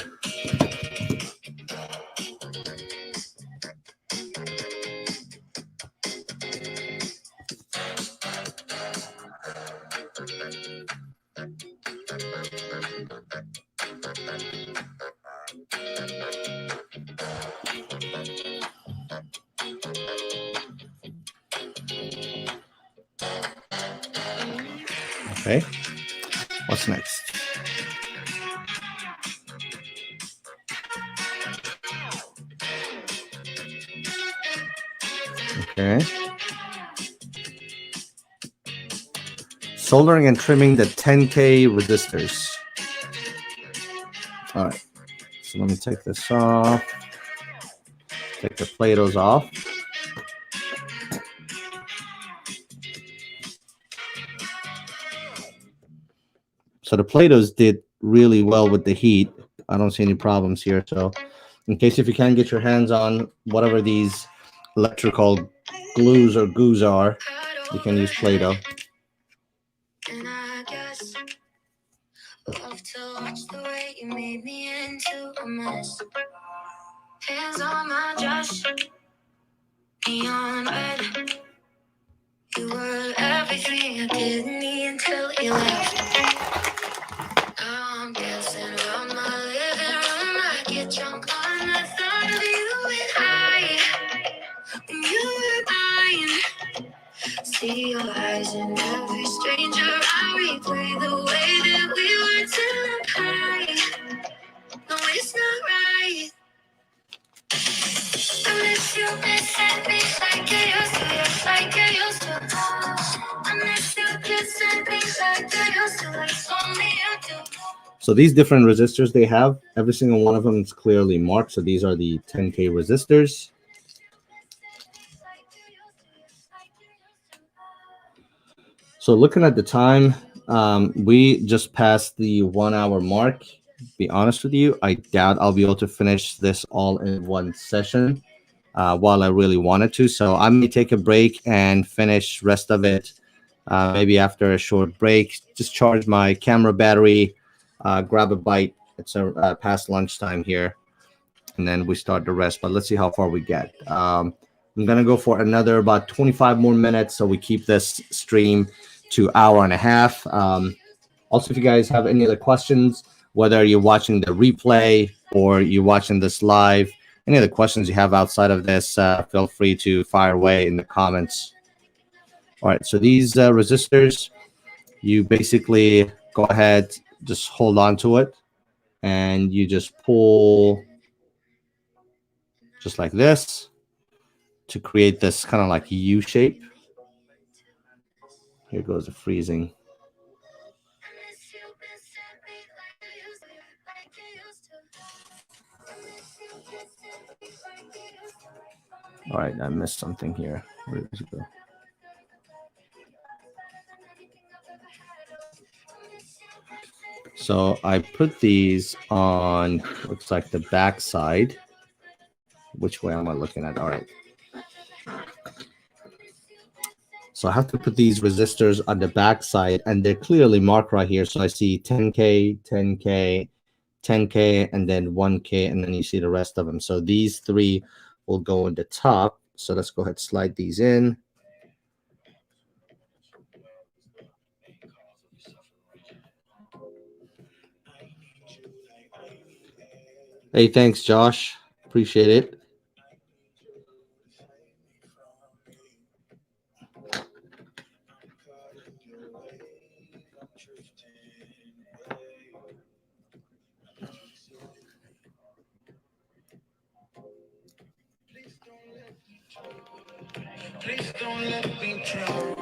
A: Okay, what's next? Okay. Soldering and trimming the 10K resistors. All right, so let me take this off. Take the Play-Dohs off. So the Play-Dohs did really well with the heat. I don't see any problems here. So in case if you can't get your hands on whatever these electrical glues or goos are, you can use Play-Doh.
C: And I guess love to watch the way you made me into a mess. Hands on my dress, neon red. You were everything I didn't need until you left. I'm dancing around my living room. I get drunk on the thought of you and I. When you were mine, see your eyes in every stranger. I replay the way that we were tonight. No, it's not right. I miss you, kissing me like you used to, yes, like you used to. I miss you, kissing me like you used to, like only you do.
A: So these different resistors they have, every single one of them is clearly marked. So these are the 10K resistors. So looking at the time, we just passed the 1 hour mark. Be honest with you, I doubt I'll be able to finish this all in one session while I really wanted to. So I may take a break and finish rest of it maybe after a short break. Just charge my camera battery, grab a bite. It's past lunchtime here, and then we start the rest. But let's see how far we get. I'm gonna go for another about 25 more minutes, so we keep this stream to hour and a half. Also, if you guys have any other questions, whether you're watching the replay or you're watching this live, any other questions you have outside of this, feel free to fire away in the comments. All right, so these resistors, you basically go ahead, just hold on to it, and you just pull just like this to create this kind of like U shape. Here goes the freezing. All right, I missed something here. Where did it go? So I put these on, looks like the back side. Which way am I looking at? All right. So I have to put these resistors on the back side, and they're clearly marked right here. So I see 10K, 10K, 10K, and then 1K, and then you see the rest of them. So these three will go in the top. So let's go ahead and slide these in. Hey, thanks, Josh. Appreciate it.
C: Please don't let me drown.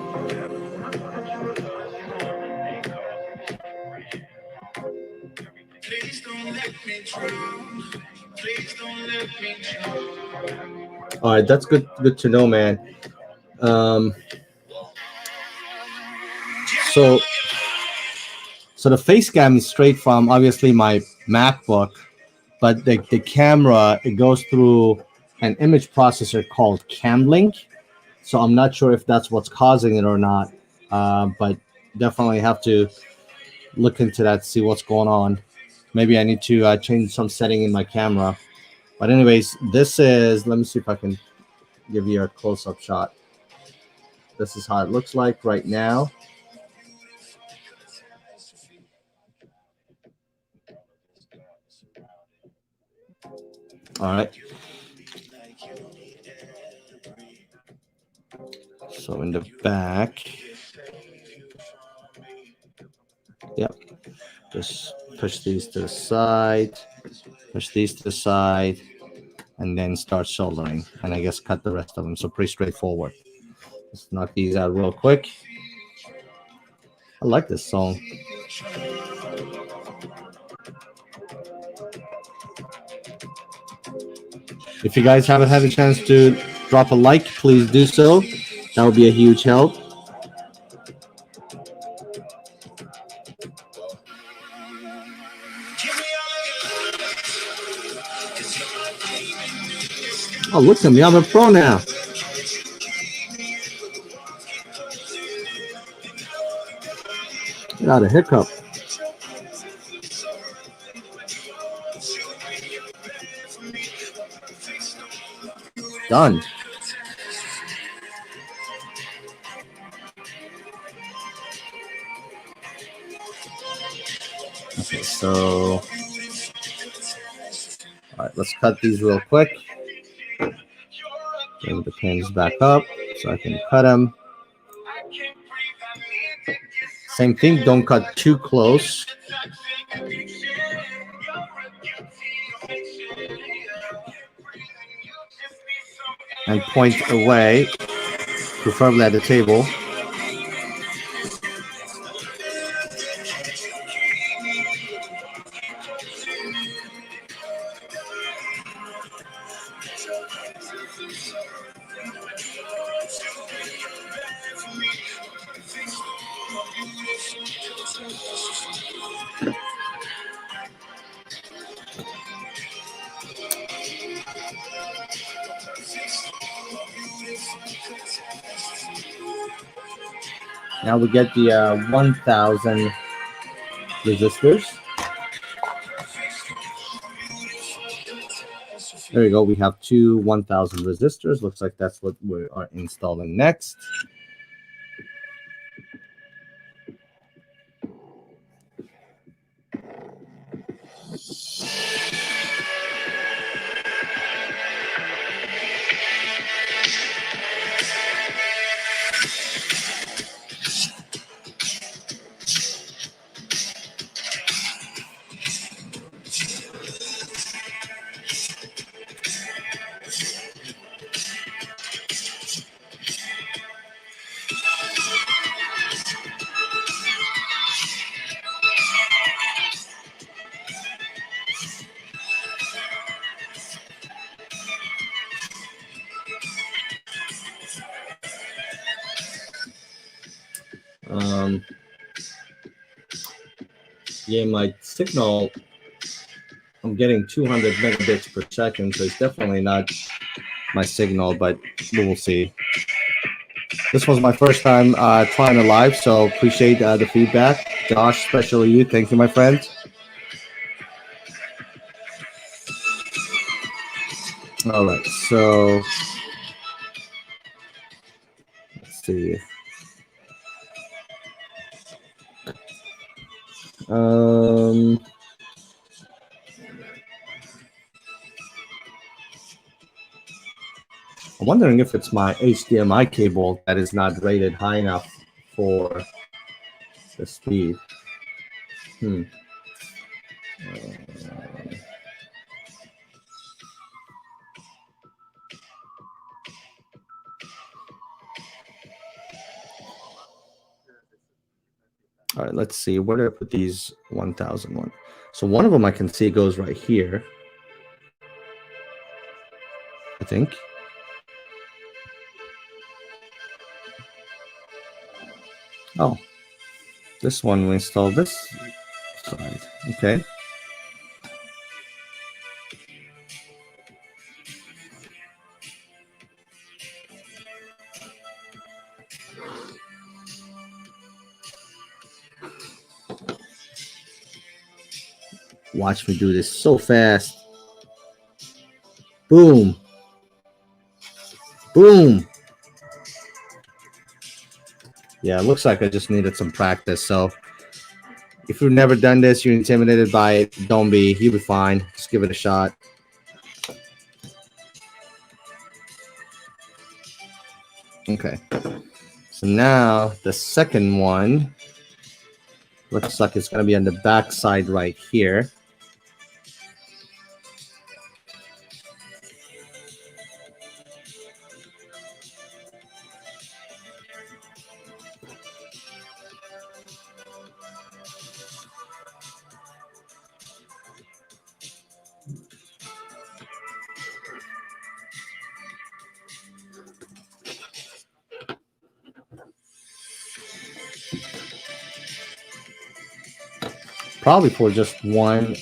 C: Please don't let me drown. Please don't let me drown.
A: All right, that's good to know, man. So the face cam is straight from obviously my MacBook, but the camera, it goes through an image processor called CamLink. So I'm not sure if that's what's causing it or not, but definitely have to look into that, see what's going on. Maybe I need to change some setting in my camera. But anyways, this is, let me see if I can give you a close-up shot. This is how it looks like right now. All right. So in the back, yep, just push these to the side, push these to the side, and then start soldering. And I guess cut the rest of them. So pretty straightforward. Let's knock these out real quick. I like this song. If you guys haven't had a chance to drop a like, please do so. That would be a huge help. Oh, look at me. I'm a pro now. Got a hiccup. Done. Okay, so all right, let's cut these real quick. Bring the pins back up so I can cut them. Same thing, don't cut too close. And point away, preferably at the table. Now we get the 1000 resistors. There we go. We have two 1000 resistors. Looks like that's what we are installing next. Yeah, my signal, I'm getting 200 megabits per second, so it's definitely not my signal, but we will see. This was my first time trying it live, so appreciate the feedback. Josh, especially you. Thank you, my friend. All right, so let's see. I'm wondering if it's my HDMI cable that is not rated high enough for the speed. All right, let's see. Where do I put these 1001? So one of them I can see goes right here, I think. Oh, this one we installed this side. Okay. Watch me do this so fast. Boom. Boom. Yeah, it looks like I just needed some practice. So if you've never done this, you're intimidated by it, don't be. You'll be fine. Just give it a shot. Okay. So now the second one looks like it's going to be on the back side right here. Probably for just one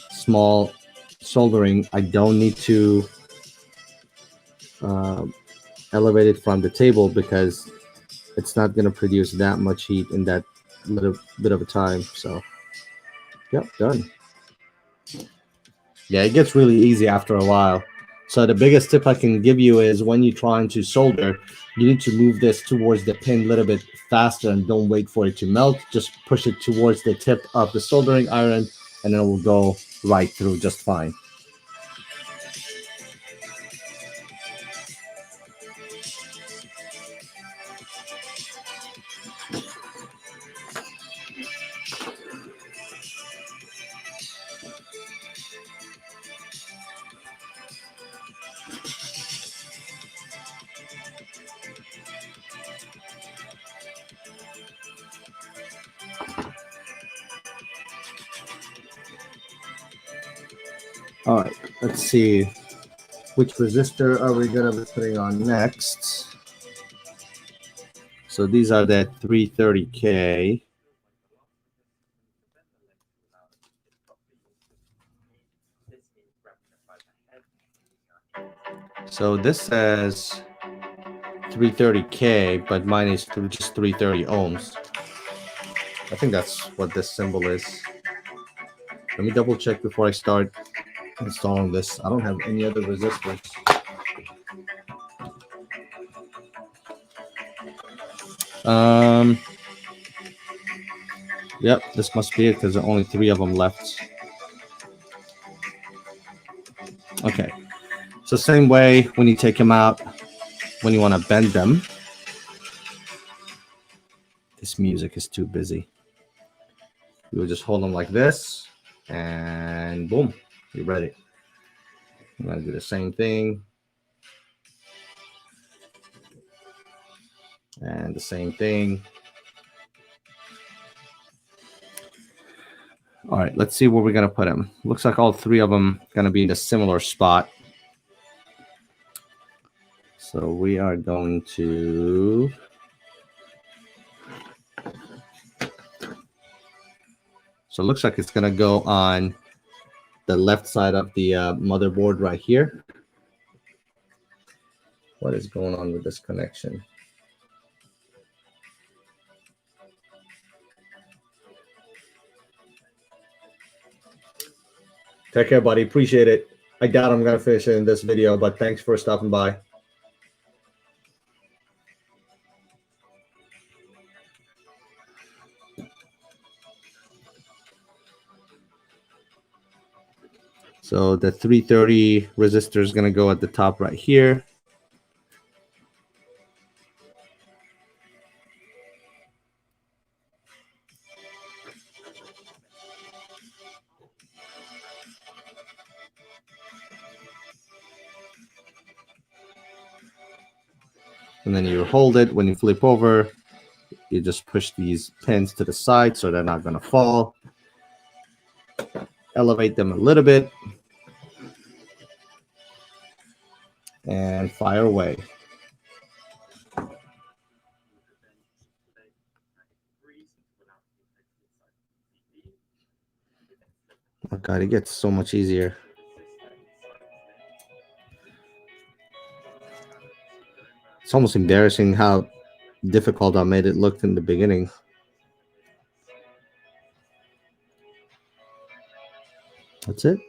A: small soldering, I don't need to elevate it from the table because it's not going to produce that much heat in that little bit of a time. So, yep, done. Yeah, it gets really easy after a while. So the biggest tip I can give you is when you're trying to solder, you need to move this towards the pin a little bit faster and don't wait for it to melt. Just push it towards the tip of the soldering iron and it will go right through just fine. All right, let's see. Which resistor are we going to be putting on next? So these are the 330K. So this says 330K, but mine is just 330 ohms. I think that's what this symbol is. Let me double check before I start installing this. I don't have any other resistors. Yep, this must be it because there are only 3 of them left. Okay, so same way when you take them out, when you want to bend them. This music is too busy. You will just hold them like this, and boom, you're ready. I'm gonna do the same thing, and the same thing. All right, let's see where we're gonna put them. Looks like all 3 of them gonna be in a similar spot. So we are going to So it looks like it's gonna go on the left side of the motherboard right here. What is going on with this connection? Take care, buddy. Appreciate it. I doubt I'm going to finish it in this video, but thanks for stopping by. So the 330 resistor is going to go at the top right here. And then you hold it when you flip over, You just push these pins to the side so they're not going to fall. Elevate them a little bit. And fire away. Oh God, it gets so much easier. It's almost embarrassing how difficult I made it look in the beginning. That's it.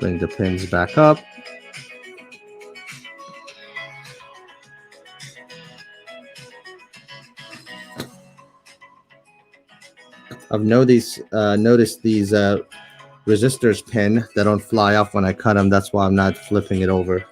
A: Bring the pins back up. I've noticed these resistors pin that don't fly off when I cut them. That's why I'm not flipping it over.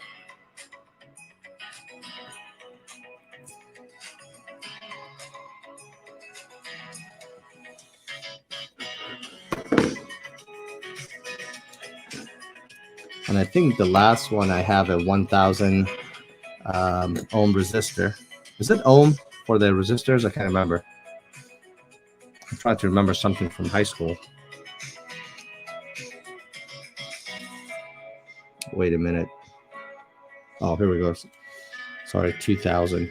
A: And I think the last one I have a 1000 ohm resistor. Is it ohm for the resistors? I can't remember. I'm trying to remember something from high school. Wait a minute. Oh, here we go. Sorry, 2000.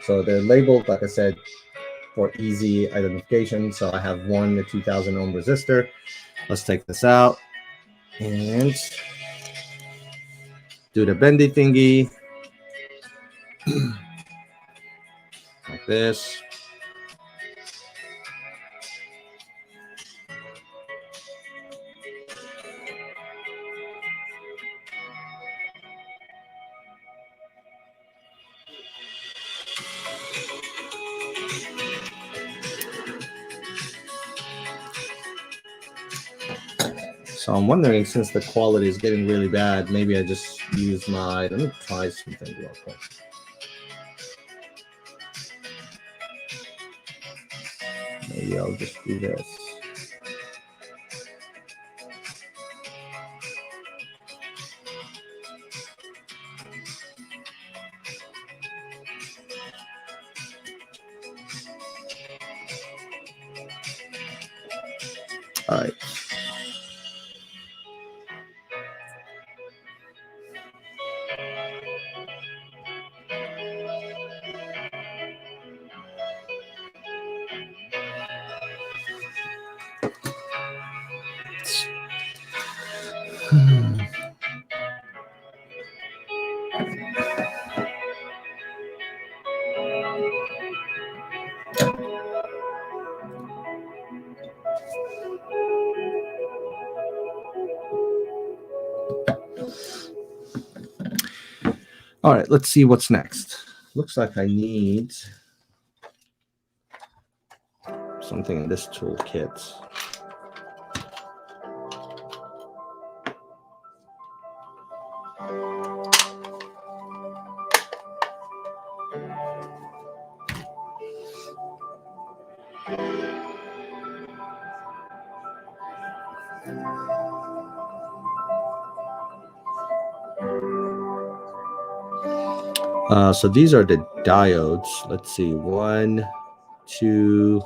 A: So they're labeled, like I said, for easy identification. So I have one 2000 ohm resistor. Let's take this out and do the bendy thingy. Like this. So I'm wondering, since the quality is getting really bad, maybe I just use my, let me try something real quick. Maybe I'll just do this. All right. All right, let's see what's next. Looks like I need something in this toolkit. So these are the diodes. Let's see, 1, 2.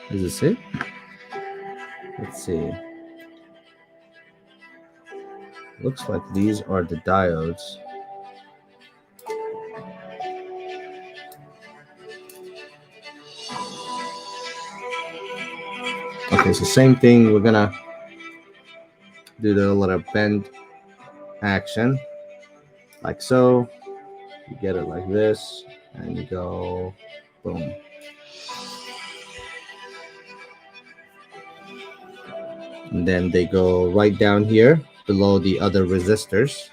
A: Is this it? Let's see. Looks like these are the diodes. Okay, so same thing. We're gonna do the little bend action, like so. You get it like this, and you go, boom. And then they go right down here below the other resistors.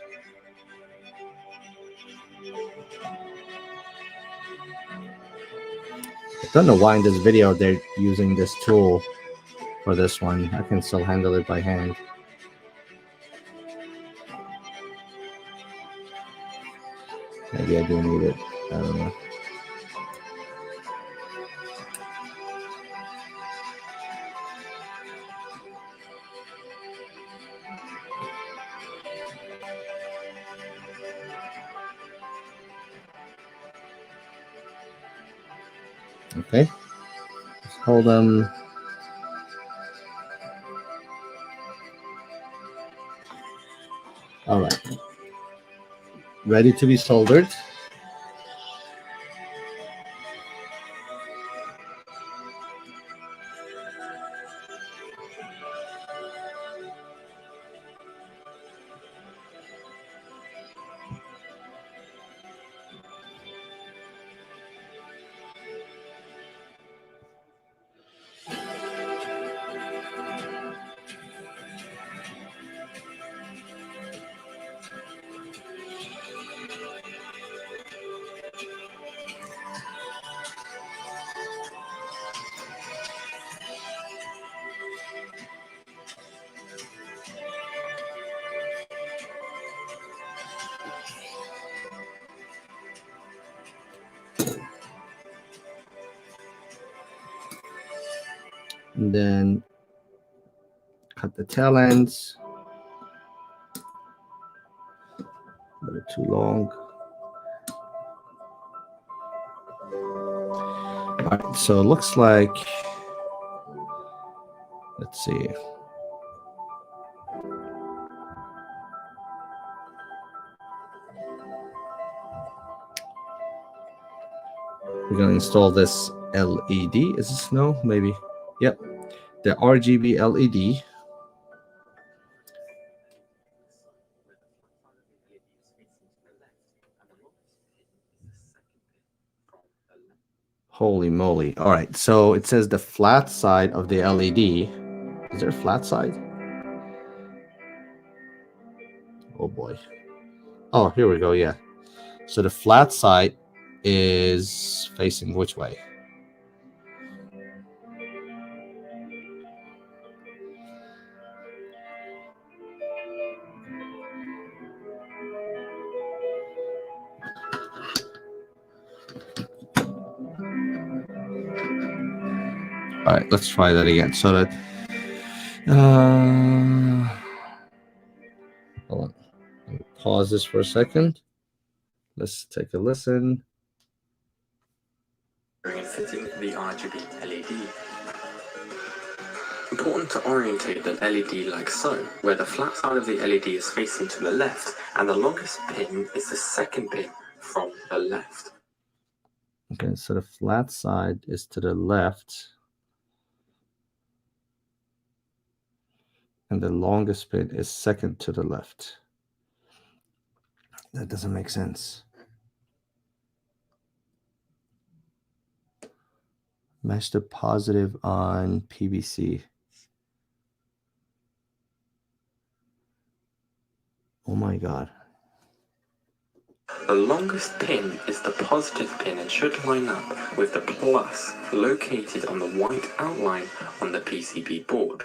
A: I don't know why in this video they're using this tool for this one. I can still handle it by hand. Maybe I do need it. I don't know. Okay. Let's hold them. All right. Ready to be soldered. And then cut the tail ends. A little too long. All right, so it looks like, let's see. We're going to install this LED. Is this no? Maybe. Yep. The RGB LED. Holy moly. All right. So it says the flat side of the LED. Is there a flat side? Oh boy. Oh, here we go. Yeah. So the flat side is facing which way? All right, let's try that again. So that, hold on. Let me pause this for a second. Let's take a listen.
B: Fitting the RGB LED. Important to orientate the LED like so, where the flat side of the LED is facing to the left, and the longest pin is the second pin from the left.
A: Okay, so the flat side is to the left. And the longest pin is second to the left. That doesn't make sense. Match the positive on PVC. Oh my God.
B: The longest pin is the positive pin and should line up with the plus located on the white outline on the PCB board.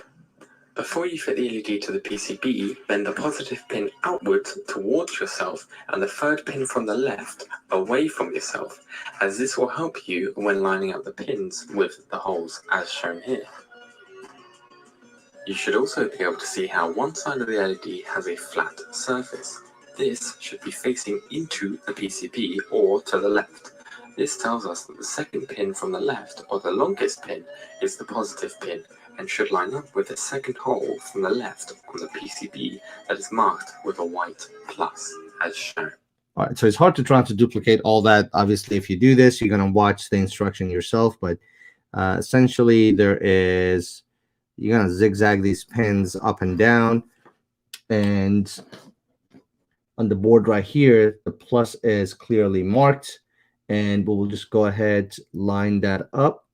B: Before you fit the LED to the PCB, bend the positive pin outwards towards yourself and the third pin from the left away from yourself, as this will help you when lining up the pins with the holes as shown here. You should also be able to see how one side of the LED has a flat surface. This should be facing into the PCB or to the left. This tells us that the second pin from the left, or the longest pin, is the positive pin and should line up with the second hole from the left on the PCB that is marked with a white plus as shown.
A: All right, so it's hard to try to duplicate all that. Obviously, if you do this, you're going to watch the instruction yourself, but essentially you're going to zigzag these pins up and down, and on the board right here, the plus is clearly marked, and we'll just go ahead, line that up,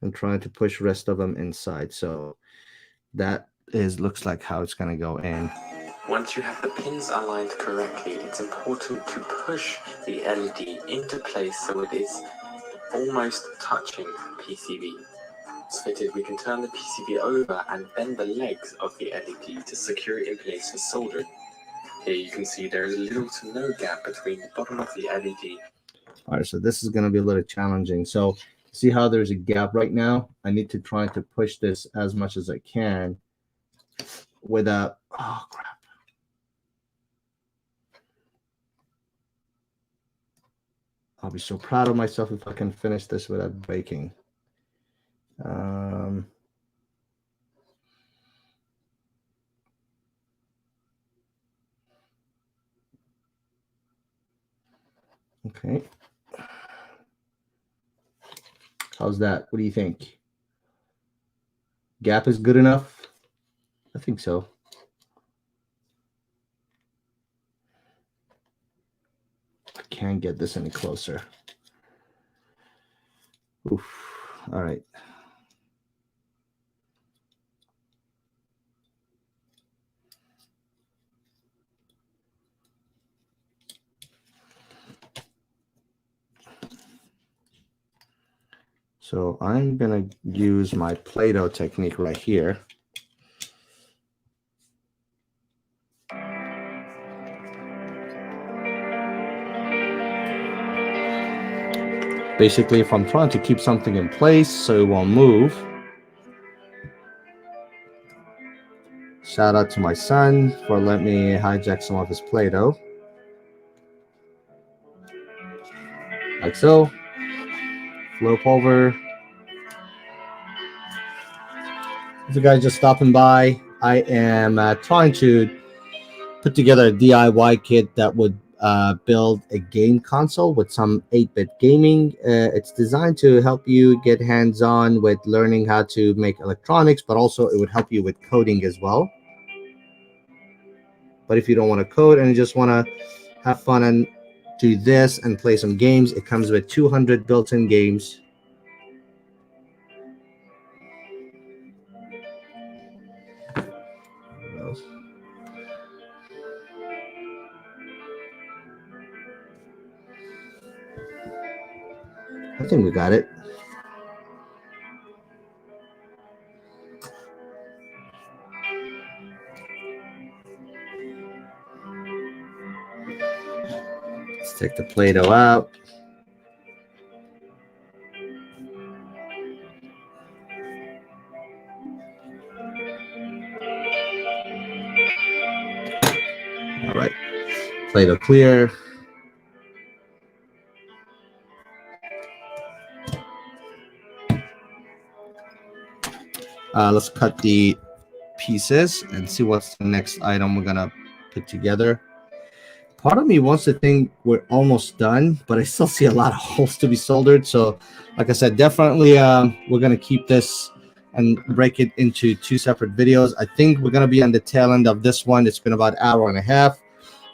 A: and try to push the rest of them inside. So that looks like how it's going to go in.
B: Once you have the pins aligned correctly, it's important to push the LED into place so it is almost touching PCB. Once fitted, we can turn the PCB over and bend the legs of the LED to secure it in place for soldering. Here you can see there is little to no gap between the bottom of the LED.
A: All right, so this is going to be a little challenging. So see how there's a gap right now? I need to try to push this as much as I can without, oh crap. I'll be so proud of myself if I can finish this without breaking. Okay. How's that? What do you think? Gap is good enough? I think so. I can't get this any closer. Oof. All right. So I'm going to use my Play-Doh technique right here. Basically, if I'm trying to keep something in place so it won't move. Shout out to my son for letting me hijack some of his Play-Doh. Like so. Flip over. If you guys just stopping by, I am trying to put together a DIY kit that would build a game console with some 8-bit gaming. It's designed to help you get hands-on with learning how to make electronics, but also it would help you with coding as well. But if you don't want to code and you just want to have fun and do this and play some games, it comes with 200 built-in games. I think we got it. Let's take the Play-Doh out. All right, Play-Doh clear. Let's cut the pieces and see what's the next item we're gonna put together. Part of me wants to think we're almost done, but I still see a lot of holes to be soldered. So like I said, definitely we're gonna keep this and break it into 2 separate videos. I think we're gonna be on the tail end of this one. It's been about an hour and a half.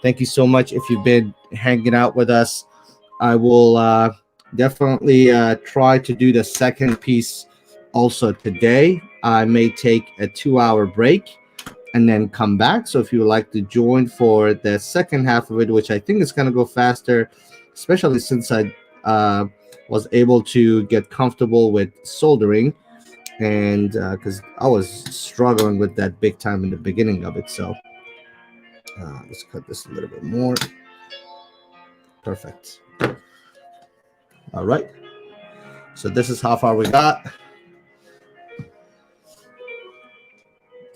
A: Thank you so much if you've been hanging out with us. I will definitely try to do the second piece also today. I may take a 2-hour break and then come back. So if you would like to join for the second half of it, which I think is going to go faster, especially since I was able to get comfortable with soldering, and because I was struggling with that big time in the beginning of it. So let's cut this a little bit more. Perfect. All right. So this is how far we got.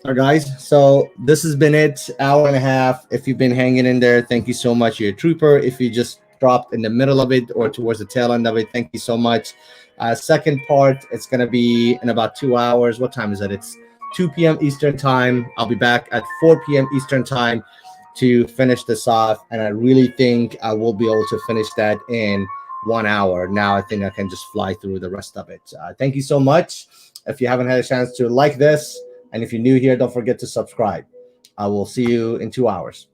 A: All right, guys. So this has been it. Hour and a half. If you've been hanging in there, thank you so much. You're a trooper. If you just dropped in the middle of it or towards the tail end of it, thank you so much. Second part, it's going to be in about 2 hours. What time is it? It's 2 p.m. Eastern time. I'll be back at 4 p.m. Eastern time to finish this off. And I really think I will be able to finish that in 1 hour. Now I think I can just fly through the rest of it. Thank you so much. If you haven't had a chance to like this, and if you're new here, don't forget to subscribe. I will see you in 2 hours.